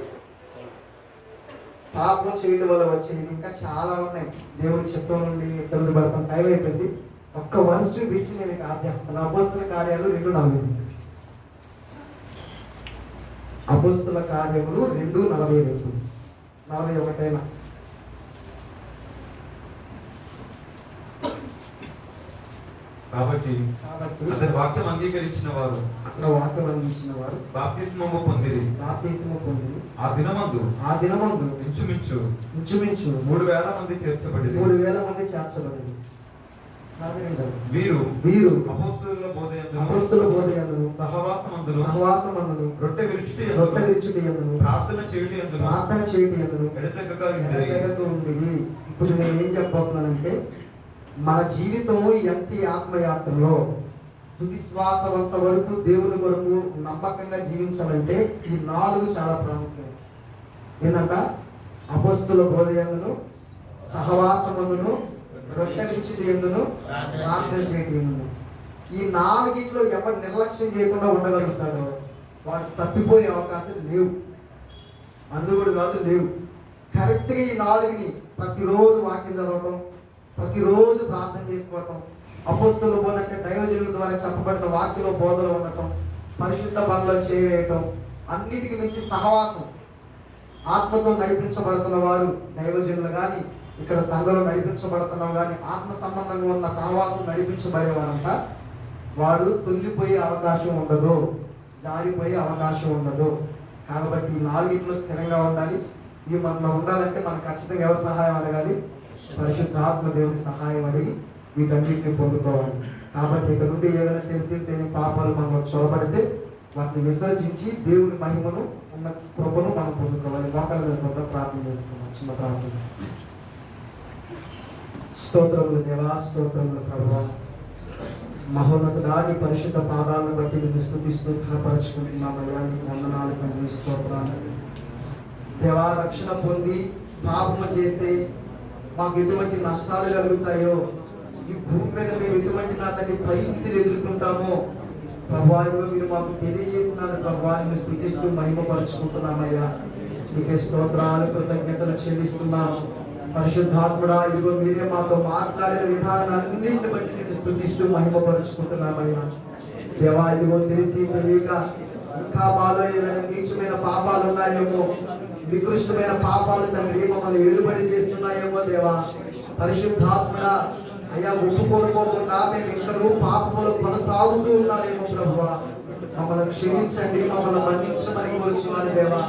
పాపం చేయడం వల్ల వచ్చేది ఇంకా చాలా ఉన్నాయి. దేవుడి చిత్తం నుండి తొమ్మిది పడతాం. టైం అయిపోయింది. ఒక్క వరుస చూపించి నేను ఆధ్యాత్మిక అపోస్తుల కార్యాలు 2:40. అపోస్తుల కార్యములు 2:42, 41. కాబట్టి అతని వాక్యం అంగీకరించిన వారు బాప్తిస్మము పొందిరి. ఆ దినమందు ఇంచుమించు 3,000 మంది చేర్చబడిరి. వీరు అపోస్తలుల బోధయందును సహవాసమందును రొట్టె విరుచుట యందును ప్రార్థన చేయుట యందును ఎడతెగక ఉండిరి. ఇప్పుడు నేను ఏం చెప్పబోతున్నానంటే, మన జీవితం ఎంతి ఆత్మయాత్రలో తుది శ్వాసవంత వరకు దేవుని కొరకు నమ్మకంగా జీవించాలంటే ఈ 4 చాలా ప్రాముఖ్యం. ఏంటంట? అపోస్తుల బోధయందును సహవాసమందును రొట్టె విరుచుట యందును ప్రార్థన చేయుట యందును. ఈ 4 ఎవరు నిర్లక్ష్యం చేయకుండా ఉండగలుగుతాడో వాడు తప్పిపోయే అవకాశాలు లేవు. అందుకు కాదు లేవు. కరెక్ట్గా ఈ 4 ప్రతిరోజు వాక్యం చదవటం, ప్రతిరోజు ప్రార్థన చేసుకోవటం, అపోస్తుల బోధ అంటే దైవజనుల ద్వారా చెప్పబడిన వాక్యంలో బోధలో ఉండటం, పరిశుద్ధ పనుల్లో చేయవేయటం, అన్నిటికీ మించి సహవాసం. ఆత్మతో నడిపించబడుతున్న వారు దైవజనులు కానీ, ఇక్కడ సంఘంలో నడిపించబడుతున్నాం కానీ, ఆత్మ సంబంధంగా ఉన్న సహవాసం నడిపించబడేవారంట వాడు తొలిపోయే అవకాశం ఉండదు, జారిపోయే అవకాశం ఉండదు. కాబట్టి ఈ 4 స్థిరంగా ఉండాలి. ఇవి మనలో ఉండాలంటే మనం ఖచ్చితంగా ఎవరి సహాయం అడగాలి? పరిశుద్ధాత్మ దేవుని సహాయం అడిగి వీటన్నిటిని పొందుకోవాలి. కాబట్టి ఇక్కడ నుండి ఏదైనా తెలిసి పాపాలు మనం చొరబడితే వాటిని విసర్జించి దేవుని మహిమను ఉన్న కృపను మనం పొందుకోవాలి. మోకాళ్ళ మీద ప్రార్థన చేసుకున్నాం. చిన్న ప్రార్థన. స్తోత్రములు దేవా, స్తోత్రములు ప్రభువా, మహోన్నతుడా, నీ పరిశుద్ధ పాదాలను బట్టి మేము స్తుతిస్తూ ఘనపరుచుకుంటున్నామయ్యా. నీకు వందనాలు తండ్రి, స్తోత్రాలు దేవా. రక్షణ పొంది పాపము చేస్తే మాకు ఎటువంటి నష్టాలు కలుగుతాయో, ఈ భూమి మీద మేము ఎటువంటి నా తండ్రి పరిస్థితులు ఎదుర్కొంటామో ప్రభువా మీరు మాకు తెలియజేసినారు. ప్రభువా మేము స్తుతిస్తూ మహిమపరుచుకుంటున్నామయ్యా. నీకే స్తోత్రాలు, కృతజ్ఞతలు చెల్లిస్తున్నాము. పరిశుద్ధాత్ముడా, ఇదిగో మీరే మాతో మాట్లాడిన విధానాలన్నింటిని బట్టి నేను స్తుతిస్తూ మహిమపరుచుకుంటున్నామయ్యా. దేవా, ఇదిగో తెలిసి తెలియక ఇంకా మాలో ఏమైనా నీచమైన పాపాలు ఉన్నాయేమో, నికృష్టమైన పాపాలు తండ్రి మమ్మల్ని ఏలుబడి చేస్తున్నాయేమో దేవా. పరిశుద్ధాత్మడా అయ్యా, ఒప్పుకోనుకోకుండా మేము ఇంకనూ పాపములు కొనసాగుతూ ఉన్నామేమో ప్రభువా. మమ్మల్ని క్షమించండి, మమ్మల్ని మన్నించమని కోరుచున్నాను దేవా.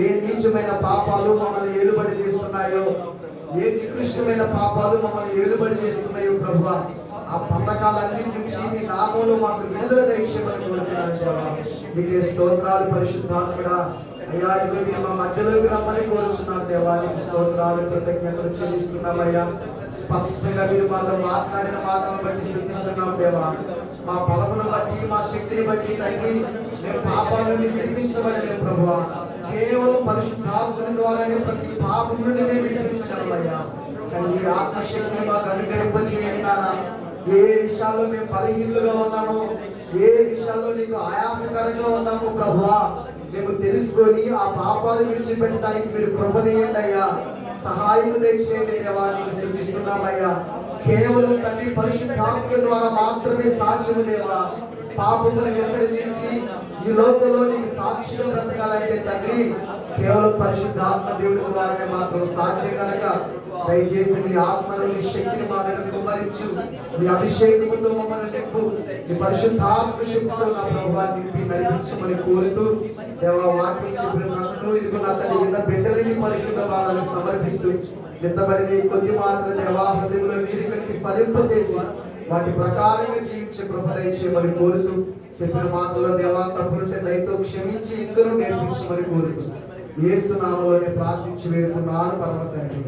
ఏ నీచమైన పాపాలు మమ్మల్ని ఏలుబడి చేస్తున్నాయో, ఏ నికృష్టమైన పాపాలు మమ్మల్ని ఏలుబడి చేస్తున్నాయో ప్రభువా, ఆ పథకాలన్నింటి నుంచి నీ నామంలో మాకు విడుదల దయచేయమని కోరుతున్నాను దేవా. నీకే స్తోత్రాలు పరిశుద్ధాత్మడా. అయ్యా, ఇదిగో మీరు మా మధ్యలోకి రమ్మని కోరుచున్నాను దేవా. నీకు స్తోత్రాలు కృతజ్ఞతలు చెల్లిస్తున్నామయ్యా. స్పష్టంగా మీరు మాతో మాట్లాడిన మాటలను బట్టి స్తుతిస్తున్నాం దేవా. మా బలమును బట్టి, మా శక్తిని బట్టి తండ్రి మేము పాపాలను విడిపించబడలేము ప్రభువా. కేవలం పరిశుద్ధాత్మని ద్వారానే ప్రతి పాపం నుండి మేము విడిపించగలమయ్యా. తండ్రి ఆత్మశక్తిని మాకు అనుగ్రహింపచేయండి నాన్న. ఏ విషయాల్లో మేము బలహీనులుగా ఉన్నామో, ఏ విషయాల్లో నీకు ఆయాసకరంగా ఉన్నామో ప్రభువా, మేము తెలుసుకొని ఆ పాపాలు విడిచిపెట్టడానికి మీరు కృపనీయండి అయ్యా. సహాయం దయచేయండి దేవా. నీకు స్తుతిస్తున్నామయ్యా. కేవలం తండ్రి పరిశుద్ధాత్మ ద్వారా మాత్రమే సాక్ష్యము దేవా. పాపములను విసర్జించి ఈ లోకంలో నీకు సాక్షిగా బ్రతకాలంటే తండ్రి కేవలం పరిశుద్ధాత్మ దేవుడి ద్వారానే మాత్రం సాక్ష్యం కనుక దయచేసి నీ ఆత్మను, నీ శక్తిని మా మీద కుమ్మరించు. నీ అభిషేకముతో మమ్మల్ని నింపు. నీ పరిశుద్ధాత్మ శక్తితో నా ప్రభువాన్ని నింపి నడిపించమని కోరుతూ దేవా, వాక్యం చెప్పిన నన్ను ఇదిగో నా తల్లి విన్న బిడ్డలని పరిశుద్ధ భావాలను సమర్పిస్తూ నిత్తబడిన ఈ కొద్ది మాటలు దేవా హృదయంలో నీరు కట్టి ఫలింపచేసి వాటి ప్రకారంగా జీవించే కృప దయచేయమని కోరుతూ, చెప్పిన మాటల్లో దేవా తప్పులుంటే దయతో క్షమించి ఇంకనూ నేర్పించమని కోరుతూ యేసు నామములోనే ప్రార్థించి వేడుకున్నాను పరమ తండ్రి.